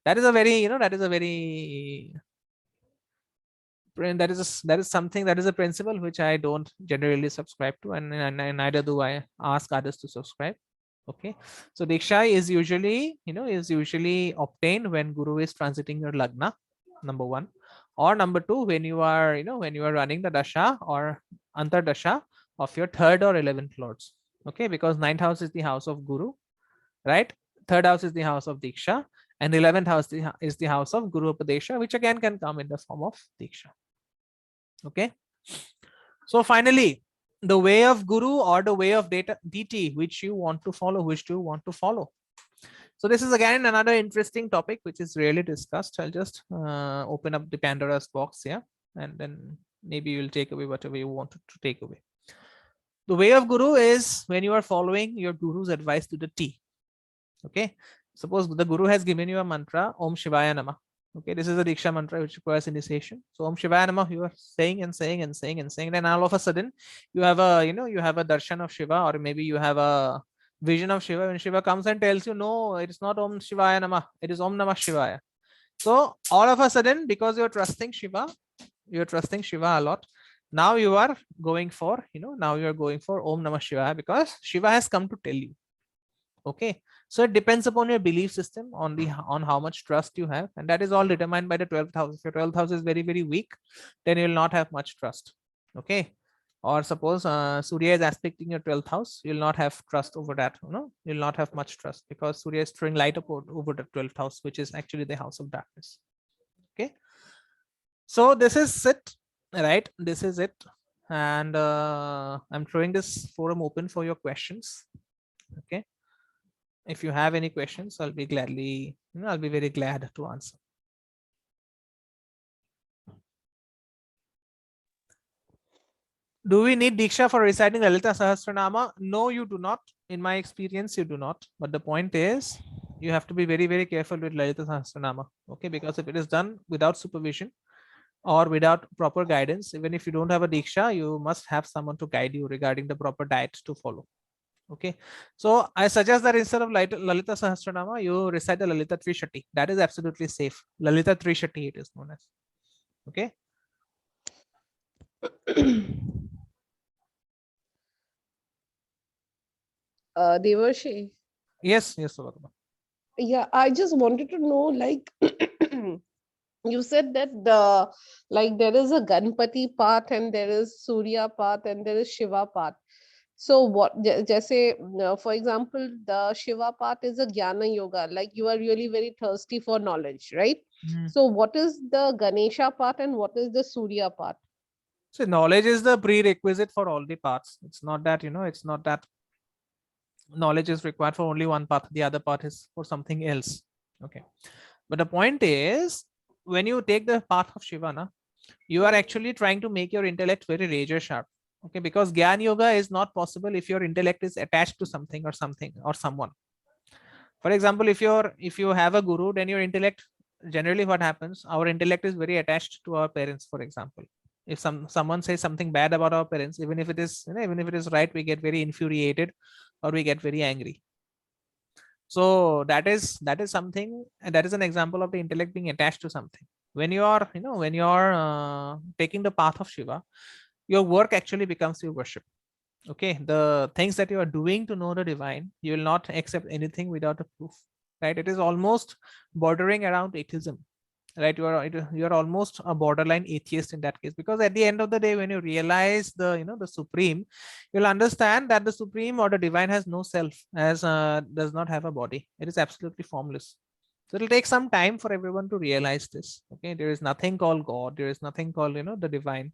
That is a very that is a very that is something, that is a principle which I don't generally subscribe to, and neither do I ask others to subscribe. Okay, so Diksha is usually obtained when Guru is transiting your lagna, number one, or number two, when you are when you are running the dasha or antar dasha of your third or 11th lords. Okay, because ninth house is the house of Guru, right? Third house is the house of Diksha, and 11th house is the house of Guru Upadesha, which again can come in the form of Diksha. Okay, so finally, the way of Guru or the way of deity which you want to follow, which do you want to follow? So this is again another interesting topic which is rarely discussed. I'll just open up the Pandora's box here, and then maybe you'll take away whatever you wanted to take away. The way of Guru is when you are following your Guru's advice to the T. Okay, suppose the Guru has given you a mantra, Om Shivaya Namah. Okay, this is a Diksha mantra which requires initiation. So Om Shivaya Namah, you are saying and saying and saying and saying, then all of a sudden you have a you have a darshan of Shiva, or maybe you have a vision of Shiva, when Shiva comes and tells you, no, it is not Om Shivaya Namah, it is Om Namah Shivaya. So all of a sudden, because you're trusting Shiva a lot, now you are going for now you are going for Om Namah Shivaya, because Shiva has come to tell you. Okay, so it depends upon your belief system, on how much trust you have, and that is all determined by the 12th house. If your 12th house is very, very weak, then you will not have much trust. Okay, or suppose Surya is aspecting your 12th house, you will not have trust over that. You will not have much trust, because Surya is throwing light over the 12th house, which is actually the house of darkness. Okay, so this is it, right? This is it, and I'm throwing this forum open for your questions. Okay, if you have any questions, I'll be very glad to answer. Do we need Diksha for reciting Lalitha Sahasranamam? No, you do not. In my experience, you do not. But the point is, you have to be very, very careful with Lalitha Sahasranamam. Okay, because if it is done without supervision or without proper guidance, even if you don't have a Diksha, you must have someone to guide you regarding the proper diet to follow. Okay, so I suggest that instead of Lalita Sahasranama, you recite the Lalita Trishati. That is absolutely safe. Lalita Trishati it is known as. Okay. Devarshi. Yes, yes, Savarma. Yeah, I just wanted to know, like, you said that like there is a Ganpati path and there is Surya path and there is Shiva path. So what, just say, for example, the Shiva path is a Jnana yoga, like you are really very thirsty for knowledge, right? So what is the Ganesha path and what is the Surya path? So knowledge is the prerequisite for all the paths. It's not that, it's not that knowledge is required for only one path. The other path is for something else. Okay. But the point is, when you take the path of Shiva, you are actually trying to make your intellect very razor sharp. Okay, because Gyan yoga is not possible if your intellect is attached to something or someone. For example, if you have a guru, then your intellect, generally what happens, our intellect is very attached to our parents. For example, if someone says something bad about our parents, even if it is even if it is right, we get very infuriated or we get very angry. So that is something, and that is an example of the intellect being attached to something. When you are taking the path of Shiva, your work actually becomes your worship. Okay, the things that you are doing to know the divine, you will not accept anything without a proof, right? It is almost bordering around atheism, right? You are almost a borderline atheist in that case, because at the end of the day, when you realize the supreme, you'll understand that the supreme or the divine has no self, as does not have a body. It is absolutely formless. So it'll take some time for everyone to realize this. Okay, there is nothing called God. There is nothing called the divine.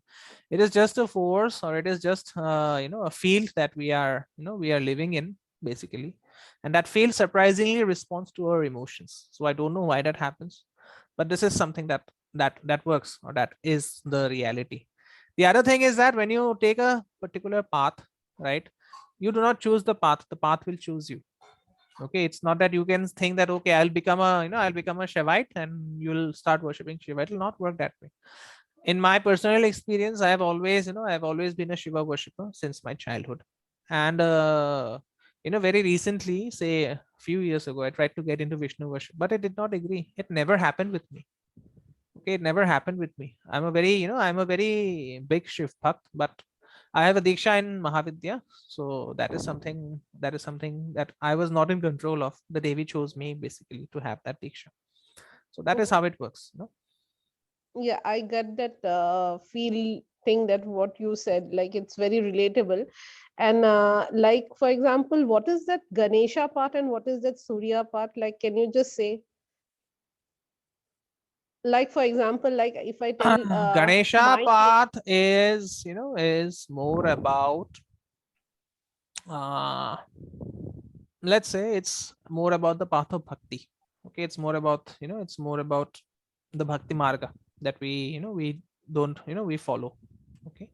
It is just a force, or it is just a field that we are we are living in. basically, and that field surprisingly responds to our emotions. So I don't know why that happens, but this is something that works, or that is the reality. The other thing is that when you take a particular path, right, you do not choose the path will choose you. Okay, it's not that you can think that, okay, I'll become a, I'll become a Shivite and you'll start worshipping Shiva. It will not work that way. In my personal experience, I have always, I've always been a Shiva worshipper since my childhood. And very recently, say a few years ago, I tried to get into Vishnu worship, but I did not agree. It never happened with me. Okay, it never happened with me. I'm a very big Shiv bhakt, but I have a Diksha in Mahavidya. So that is something that I was not in control of. The Devi chose me basically to have that Diksha. So that is how it works. Yeah, I get that feel thing, that what you said, like it's very relatable. And like for example, what is that Ganesha part and what is that Surya part? Like, can you just say, like for example, like if I tell Ganesha my case. path is more about, uh, let's say it's more about the path of bhakti. Okay, it's more about the bhakti marga that we don't, we follow. Okay,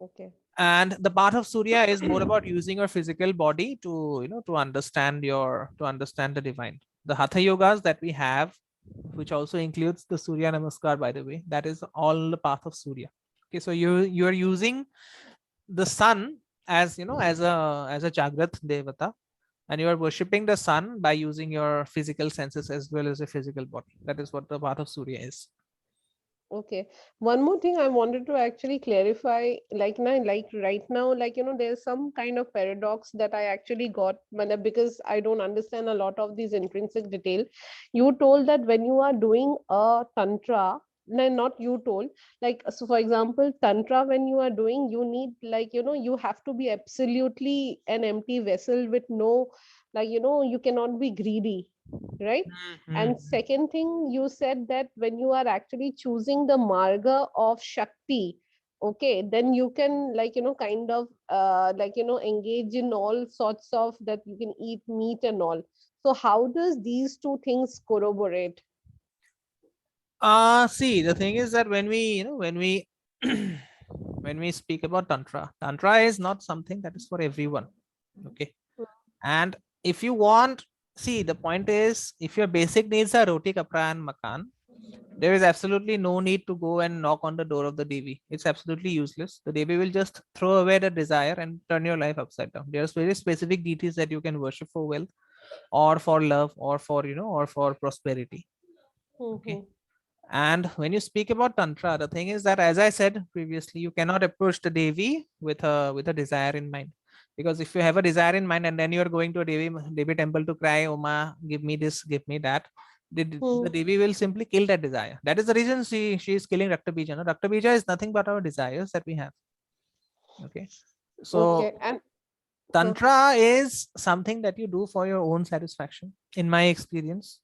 Okay. and the path of Surya is more about using your physical body to, to understand the divine. The hatha yogas that we have, which also includes the Surya Namaskar, by the way, that is all the path of Surya. Okay, so you're using the sun as, as a Jagrat Devata, and you are worshipping the sun by using your physical senses as well as a physical body. That is what the path of Surya is. Okay. One more thing I wanted to actually clarify, like now, like right now, like there's some kind of paradox that I actually got, because I don't understand a lot of these intrinsic detail. You told that when you are doing a tantra, no, not you told, like so for example, tantra when you are doing, you need, like you have to be absolutely an empty vessel with no, like you cannot be greedy, right? And Mhm. second thing, you said that when you are actually choosing the marga of Shakti, okay, then you can, like kind of like engage in all sorts of, that you can eat meat and all. So how does these two things corroborate? See, the thing is that when we, when we when we speak about tantra is not something that is for everyone. Okay, and if you want, see, the point is, if your basic needs are roti, kapra, and makan, there is absolutely no need to go and knock on the door of the Devi. It's absolutely useless. The Devi will just throw away the desire and turn your life upside down. There's very specific deities that you can worship for wealth, or for love, or for, or for prosperity. Okay. Mm-hmm. And when you speak about tantra, the thing is that, as I said previously, you cannot approach the Devi with a desire in mind. Because if you have a desire in mind and then you are going to a Devi temple to cry, Oma, give me this, give me that, the Devi will simply kill that desire. That is the reason she is killing Rakta Bija. No? Rakta Bija is nothing but our desires that we have. Okay. Okay. So And huh. tantra is something that you do for your own satisfaction. In my experience,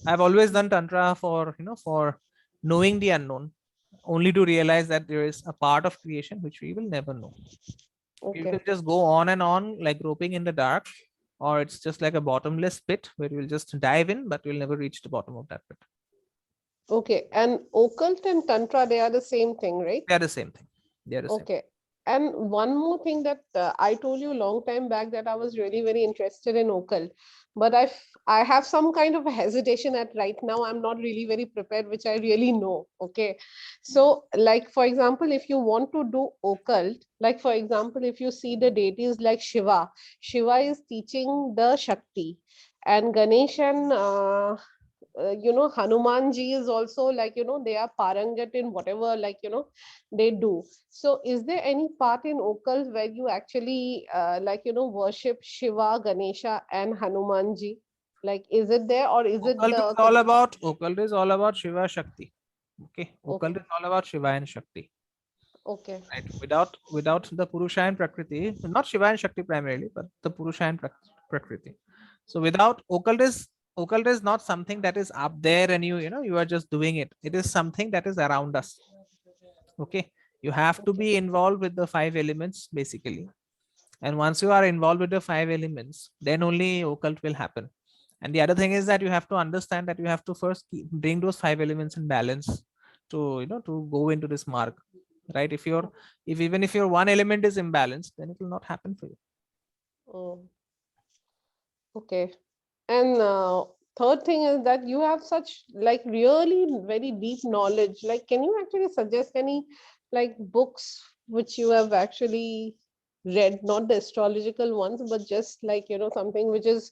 I've always done tantra for, for knowing the unknown, only to realize that there is a part of creation which we will never know. You Okay. can just go on and on like groping in the dark, or it's just like a bottomless pit where you'll just dive in, but you'll never reach the bottom of that pit. Okay. And occult and tantra, they are the same thing, right? They are the same thing. They are the same. Okay. And one more thing that I told you a long time back, that I was really very interested in occult, but I have some kind of a hesitation at right now. I'm not really very prepared, which I really know. Okay. So, like for example, if you want to do occult, like for example, if you see the deities like Shiva, Shiva is teaching the Shakti, and Ganesh and Hanumanji is also, like they are parangat in whatever, like they do. So is there any part in occult where you actually like worship Shiva, Ganesha and Hanumanji? Like, is it there, or is it the Occult is all about Shiva Shakti. Okay. Occult okay, is all about Shiva and Shakti. okay, Right. Without the Purusha and Prakriti, not Shiva and Shakti primarily, but the Purusha and Prakriti. So without occult is not something that is up there and you are just doing it. It is something that is around us. Okay. You have to okay, be involved with the five elements basically. And once you are involved with the 5 elements, then only occult will happen. And the other thing is that you have to understand that you have to first bring those 5 elements in balance to, to go into this mark, right? If even if your one element is imbalanced, then it will not happen for you. Oh, okay. And third thing is that you have such like really very deep knowledge. Like, can you actually suggest any like books which you have actually read, not the astrological ones, but just like, something which is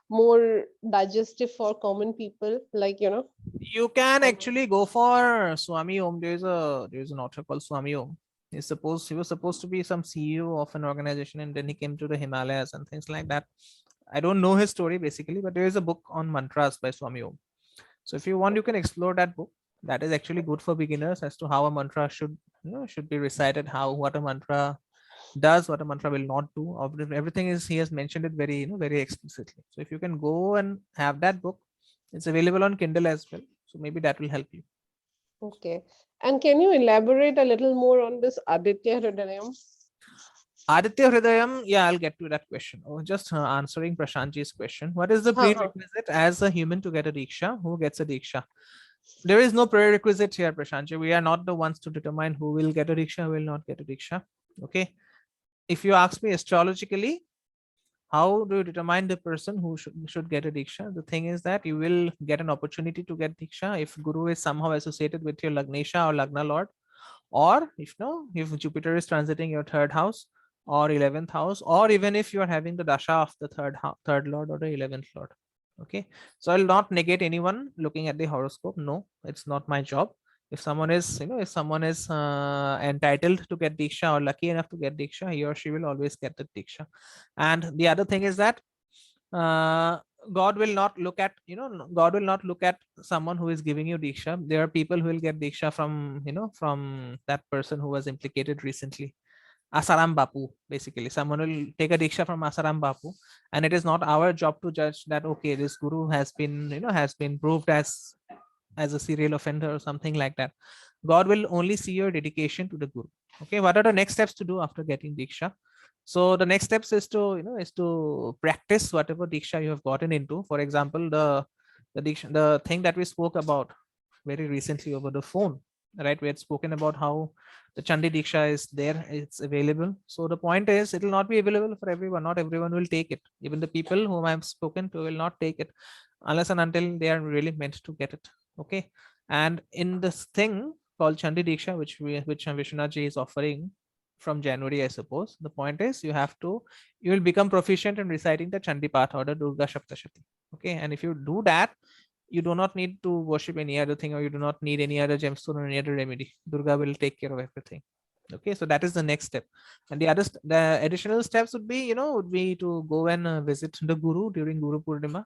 more digestive for common people, like, You can um, actually go for Swami Om. There's an author called Swami Om. He was supposed to be some CEO of an organization, and then he came to the Himalayas and things like that. I don't know his story basically, but there is a book on mantras by Swami Om. So if you want, you can explore that book. That is actually good for beginners as to how a mantra should be recited, how what a mantra does, what a mantra will not do. Everything is he has mentioned it very very explicitly. So if you can go and have that book, it's available on Kindle as well. So maybe that will help you. okay. And can you elaborate a little more on this Aditya Hridayam? Aditya Hridayam, yeah, I'll get to that question. Oh, just answering Prashantji's question. What is the Ha ha. prerequisite as a human to get a Diksha? Who gets a Diksha? There is no prerequisite here, Prashantji. We are not the ones to determine who will get a Diksha, who will not get a Diksha. Okay. If you ask me astrologically, how do you determine the person who should get a Diksha? The thing is that you will get an opportunity to get Diksha if Guru is somehow associated with your Lagnesha or Lagna Lord, or if Jupiter is transiting your third house or 11th house, or even if you are having the dasha of the third lord or the 11th lord. Okay, so I'll not negate anyone looking at the horoscope. No, it's not my job. If someone is entitled to get diksha or lucky enough to get diksha, he or she will always get the diksha. And the other thing is that uh, God will not look at, God will not look at someone who is giving you diksha. There are people who will get diksha from, from that person who was implicated recently. Asaram Bapu, basically. Someone will take a diksha from Asaram Bapu, and it is not our job to judge that, okay, this guru has been proved as a serial offender or something like that. God will only see your dedication to the guru. Okay, what are the next steps to do after getting diksha? So the next steps is to practice whatever diksha you have gotten into. For example, the thing that we spoke about very recently over the phone, right? We had spoken about how the Chandi Diksha is there, it's available. So the point is, it will not be available for everyone. Not everyone will take it. Even the people whom I've spoken to will not take it unless and until they are really meant to get it. Okay. And in this thing called Chandi Diksha, which Vishnuji is offering from January, I suppose, the point is you will become proficient in reciting the Chandi Path or the Durga Shaptashati. Okay. And if you do that, you do not need to worship any other thing, or you do not need any other gemstone or any other remedy. Durga will take care of everything. Okay, so that is the next step. And the additional steps would be to go and visit the guru during Guru Purnima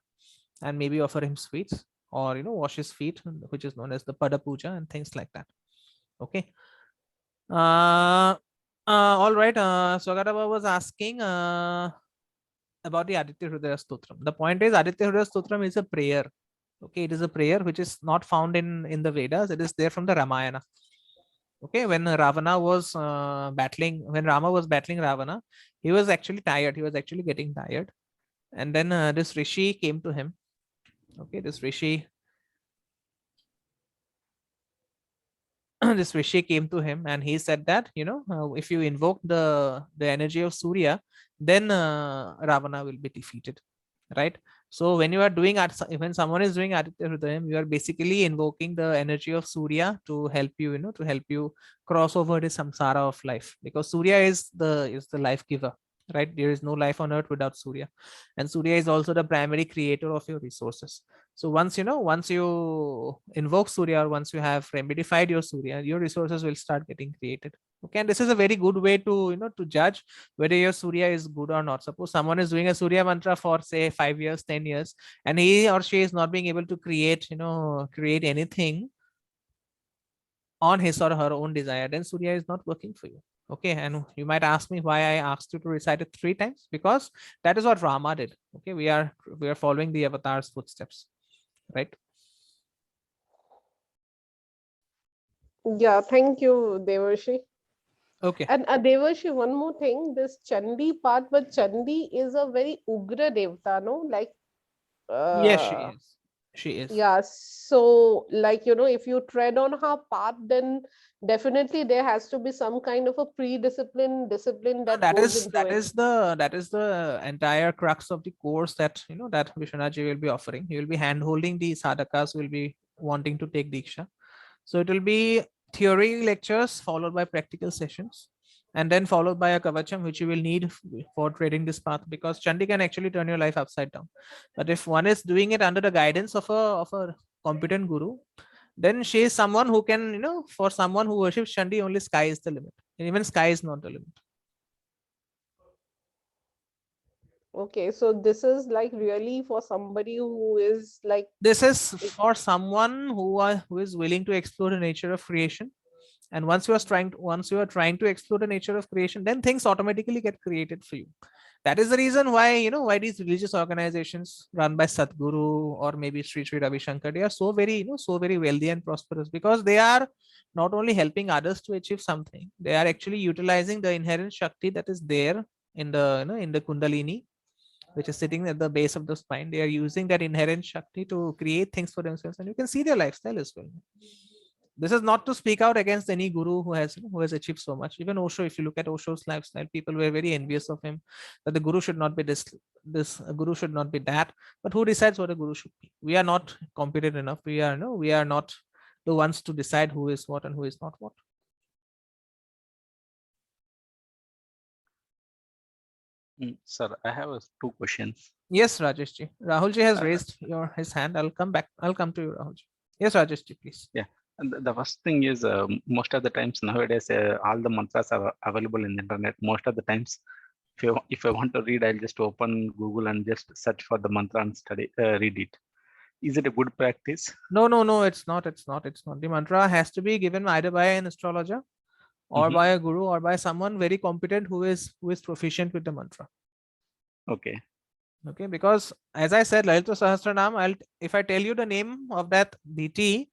and maybe offer him sweets, or wash his feet, which is known as the Pada Puja and things like that. Okay. uh all right. Swagataba was asking about the Aditya Hridaya Stotram. The point is, Aditya Hridaya Stotram is a prayer. Okay, it is a prayer which is not found in the Vedas. It is there from the Ramayana. Okay, when Rama was battling Ravana, he was actually tired. He was actually getting tired, and then this rishi came to him. Okay, this rishi this rishi came to him, and he said that, if you invoke the energy of Surya, then Ravana will be defeated, right? So when you are doing when someone is doing Aditya Hridayam, you are basically invoking the energy of Surya to help you, to help you cross over the samsara of life, because Surya is the life giver, right? There is no life on earth without Surya, and Surya is also the primary creator of your resources. So once you invoke Surya, or once you have remedified your Surya, your resources will start getting created. Okay, and this is a very good way to to judge whether your Surya is good or not. Suppose someone is doing a Surya mantra for say 5 years, 10 years, and he or she is not being able to create anything on his or her own desire, then Surya is not working for you. Okay, and you might ask me why I asked you to recite it 3 times, because that is what Rama did. Okay, we are following the avatar's footsteps, right? Yeah, thank you, Devarshi. Okay. And Devashi, one more thing, this Chandi part, but Chandi is a very Ugra Devta, no? Like, Yes, she uh, is. She is. yeah, so like, if you tread on her path, then definitely there has to be some kind of a discipline No, that goes into it. that is the entire crux of the course that that Vishwanath ji will be offering. He will be hand holding the sadhakas who will be wanting to take Diksha. So it will be theory lectures followed by practical sessions, and then followed by a kavacham which you will need for treading this path, because Chandi can actually turn your life upside down. But if one is doing it under the guidance of a competent guru, then she is someone who can, for someone who worships Chandi, only sky is the limit. And even sky is not the limit. Okay, so this is like really for somebody who is like, This is it- for someone who is willing to explore the nature of creation. And once you are trying to explore the nature of creation, then things automatically get created for you. That is the reason why, why these religious organizations run by Sadhguru or maybe Sri Ravi Shankar, they are so very, so very wealthy and prosperous, because they are not only helping others to achieve something, they are actually utilizing the inherent Shakti that is there in the, in the Kundalini, which is sitting at the base of the spine. They are using that inherent Shakti to create things for themselves, and you can see their lifestyle as well. This is not to speak out against any guru who has achieved so much. Even Osho, if you look at Osho's lifestyle, people were very envious of him, that the guru should not be this guru should not be that. But who decides what a guru should be? We are not competent enough. We are not the ones to decide who is what and who is not what. Sir, I have two questions. Yes, Rajesh ji. Rahul ji has Uh, raised his hand. I'll come back. I'll come to you, Rahul ji. Yes, Rajesh ji, please. yeah, and the first thing is most of the times nowadays all the mantras are available in the internet. Most of the times, if I want to read, I'll just open Google and just search for the mantra and read it. Is it a good practice? No, it's not. It's not. It's not. The mantra has to be given either by an astrologer or Mhm. by a guru or by someone very competent who is proficient with the mantra. Okay. Okay, because as I said, Lalitha Sahasranamam, if I tell you the name of that deity,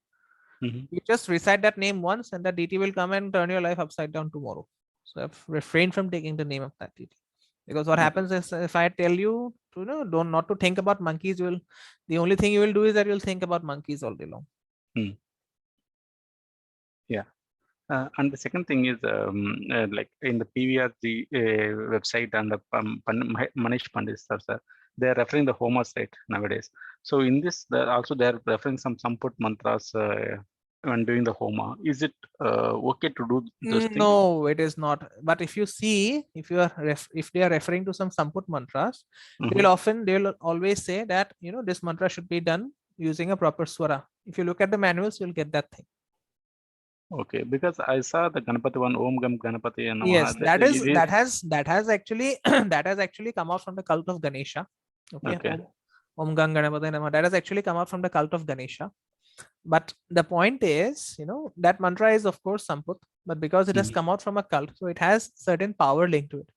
Mhm. you just recite that name once and that deity will come and turn your life upside down tomorrow. So I've refrained from taking the name of that deity. Because what Okay. happens is, if I tell you to, don't not to think about monkeys, the only thing you will do is that you'll think about monkeys all day long. Hmm. Yeah. And the second thing is like in the PVRG website and the Manish Pandit sir, they are referring the homers right nowadays. So in this, also they are referring some Samput Mantras when doing the Homa. Is it okay to do those things? No, it is not. But if you see, if they are referring to some Samput mantras, Mhm. they'll always say that this mantra should be done using a proper swara. If you look at the manuals, you'll get that thing. Okay, because I saw the Ganapati one, Om Gam Ganapati and Yes, Namaha. It is that has actually that has actually come out from the cult of Ganesha. Okay, okay. Om Gang Ganapati Namah. That has actually come out from the cult of Ganesha. But the point is, that mantra is of course Samput, but because it has Mhm. come out from a cult, so it has certain power linked to it.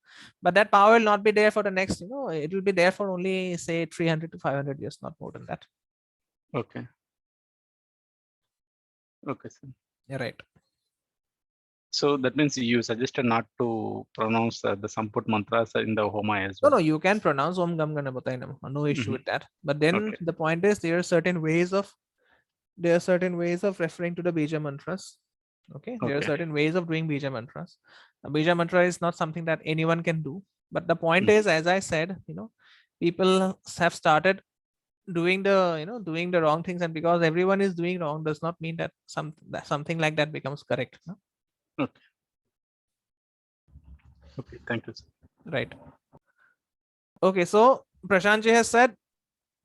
But that power will not be there for the next, it will be there for only say 300 to 500 years, not more than that. Okay. Okay, sir. You're right. So that means you suggested not to pronounce the Samput mantras in the Homa as No, well. no, you can pronounce Om Gam Ganapataya Namaha. No issue Mhm. with that. But then Okay. the point is, there are certain ways of referring to the Bija mantras. Okay, there are Okay. certain ways of doing Bija mantras. A Bija mantra is not something that anyone can do. But the point Mhm. is, as I said, people have started doing doing the wrong things, and because everyone is doing wrong does not mean that something like that becomes correct. No? Okay. Okay. Thank you, sir. Right. Okay, so Prashantji has said,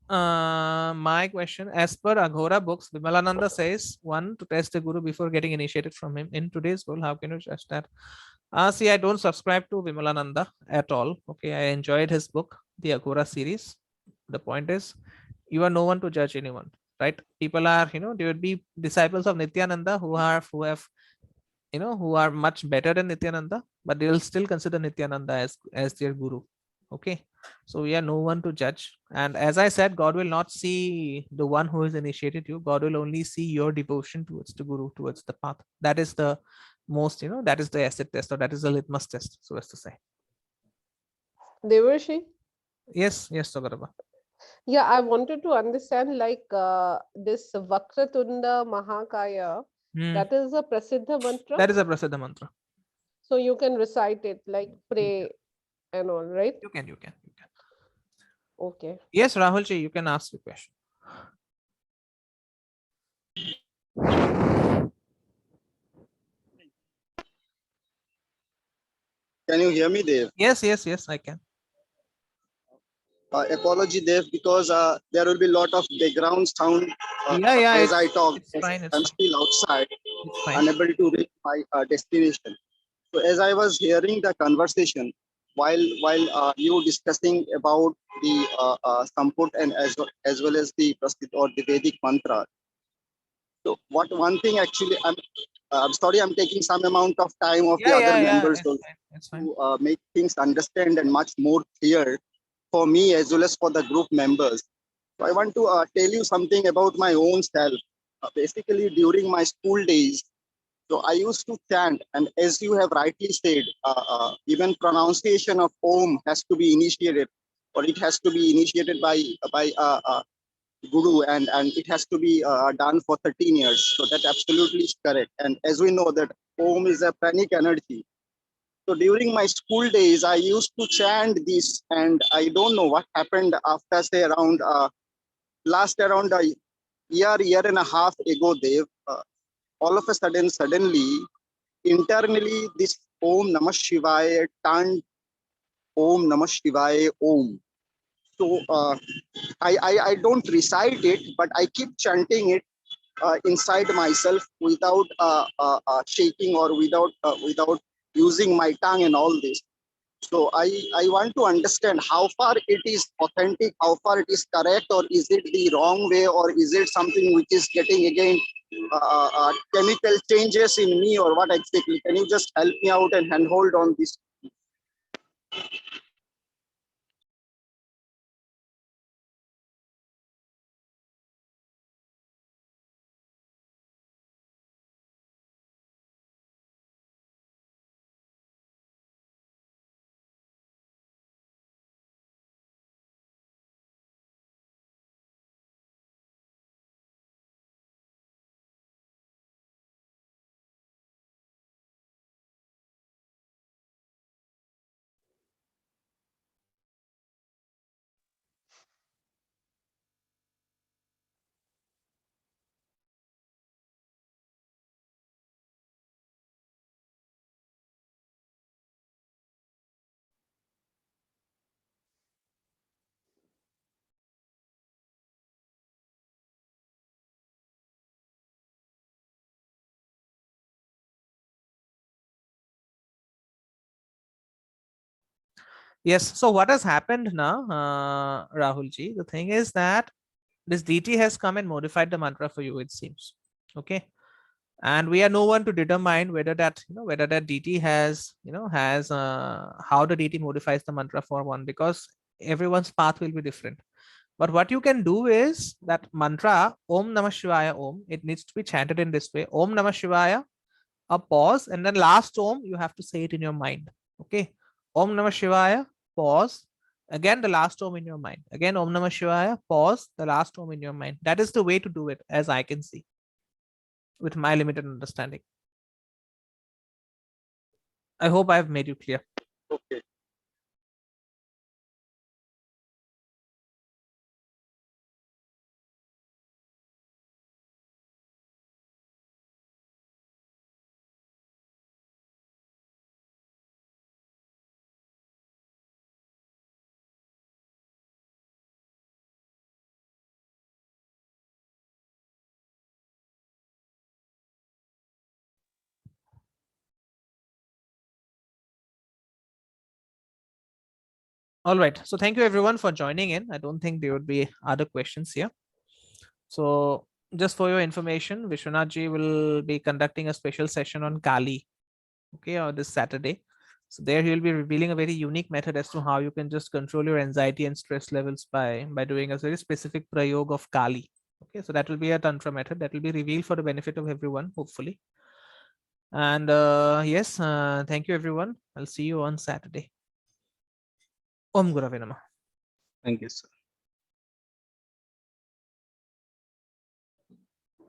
my question, as per Aghora books, Vimalananda says one to test the guru before getting initiated from him. In today's world, how can you judge that? See, I don't subscribe to Vimalananda at all. Okay, I enjoyed his book, the Aghora series. The point is, you are no one to judge anyone, right? People are, there would be disciples of Nityananda who are much better than Nityananda, but they will still consider Nityananda as their guru. Okay, so we are no one to judge. And as I said, God will not see the one who has initiated you. God will only see your devotion towards the guru, towards the path. most, that is the acid test, or that is the litmus test, so as to say. Devarshi? Yes, Sagaraba. Yeah, I wanted to understand like this Vakratunda Mahakaya, that is a Prasiddha mantra. That is a Prasiddha mantra. So you can recite it, like pray and all, right? You can. Okay. Yes, Rahulji, you can ask the question. Can you hear me, Dev? Yes, I can. Apology, Dev, because there will be a lot of background sound Yeah, as I talk. it's fine. I'm still outside, It's fine. unable to reach my destination. So as I was hearing the conversation, while you discussing about the Samput and as well as the Prasid or the Vedic mantra. So what one thing actually, I'm sorry, I'm taking some amount of time of the other members It's fine. to make things understand and much more clear for me as well as for the group members. So I want to tell you something about my own self. Basically, during my school days, so I used to chant, and as you have rightly said, even pronunciation of Om has to be initiated, or it has to be initiated by Guru, and it has to be done for 13 years. So that absolutely is correct. And as we know that Om is a pranic energy. So during my school days, I used to chant this, and I don't know what happened after say around around a year and a half ago, Dev. All of a suddenly, internally, this Om Namah Shivaya turned Om Namah Shivaya Om. So I don't recite it, but I keep chanting it inside myself without shaking or without using my tongue and all this. So I want to understand how far it is authentic, how far it is correct, or is it the wrong way, or is it something which is getting again chemical changes in me, or what exactly? Can you just help me out and handhold on this? Yes. So what has happened now, Rahulji? The thing is that this deity has come and modified the mantra for you, it seems. Okay. And we are no one to determine whether that deity has how the deity modifies the mantra for one, because everyone's path will be different. But what you can do is that mantra Om Namah Shivaya Om, it needs to be chanted in this way: Om Namah Shivaya, a pause, and then last Om you have to say it in your mind. Okay. Om Namah Shivaya, pause, again the last Om in your mind, again Om Namah Shivaya, pause, the last Om in your mind. That is the way to do it, as I can see, with my limited understanding. I hope I have made you clear. Okay. All right. So thank you everyone for joining in. I don't think there would be other questions here. So just for your information, Vishwanath ji will be conducting a special session on Kali, okay, on this Saturday. So there he will be revealing a very unique method as to how you can just control your anxiety and stress levels by doing a very specific prayog of Kali. Okay, so that will be a tantra method that will be revealed for the benefit of everyone, hopefully. And yes, thank you everyone. I'll see you on Saturday. Om Gurave Namah. Thank you, sir.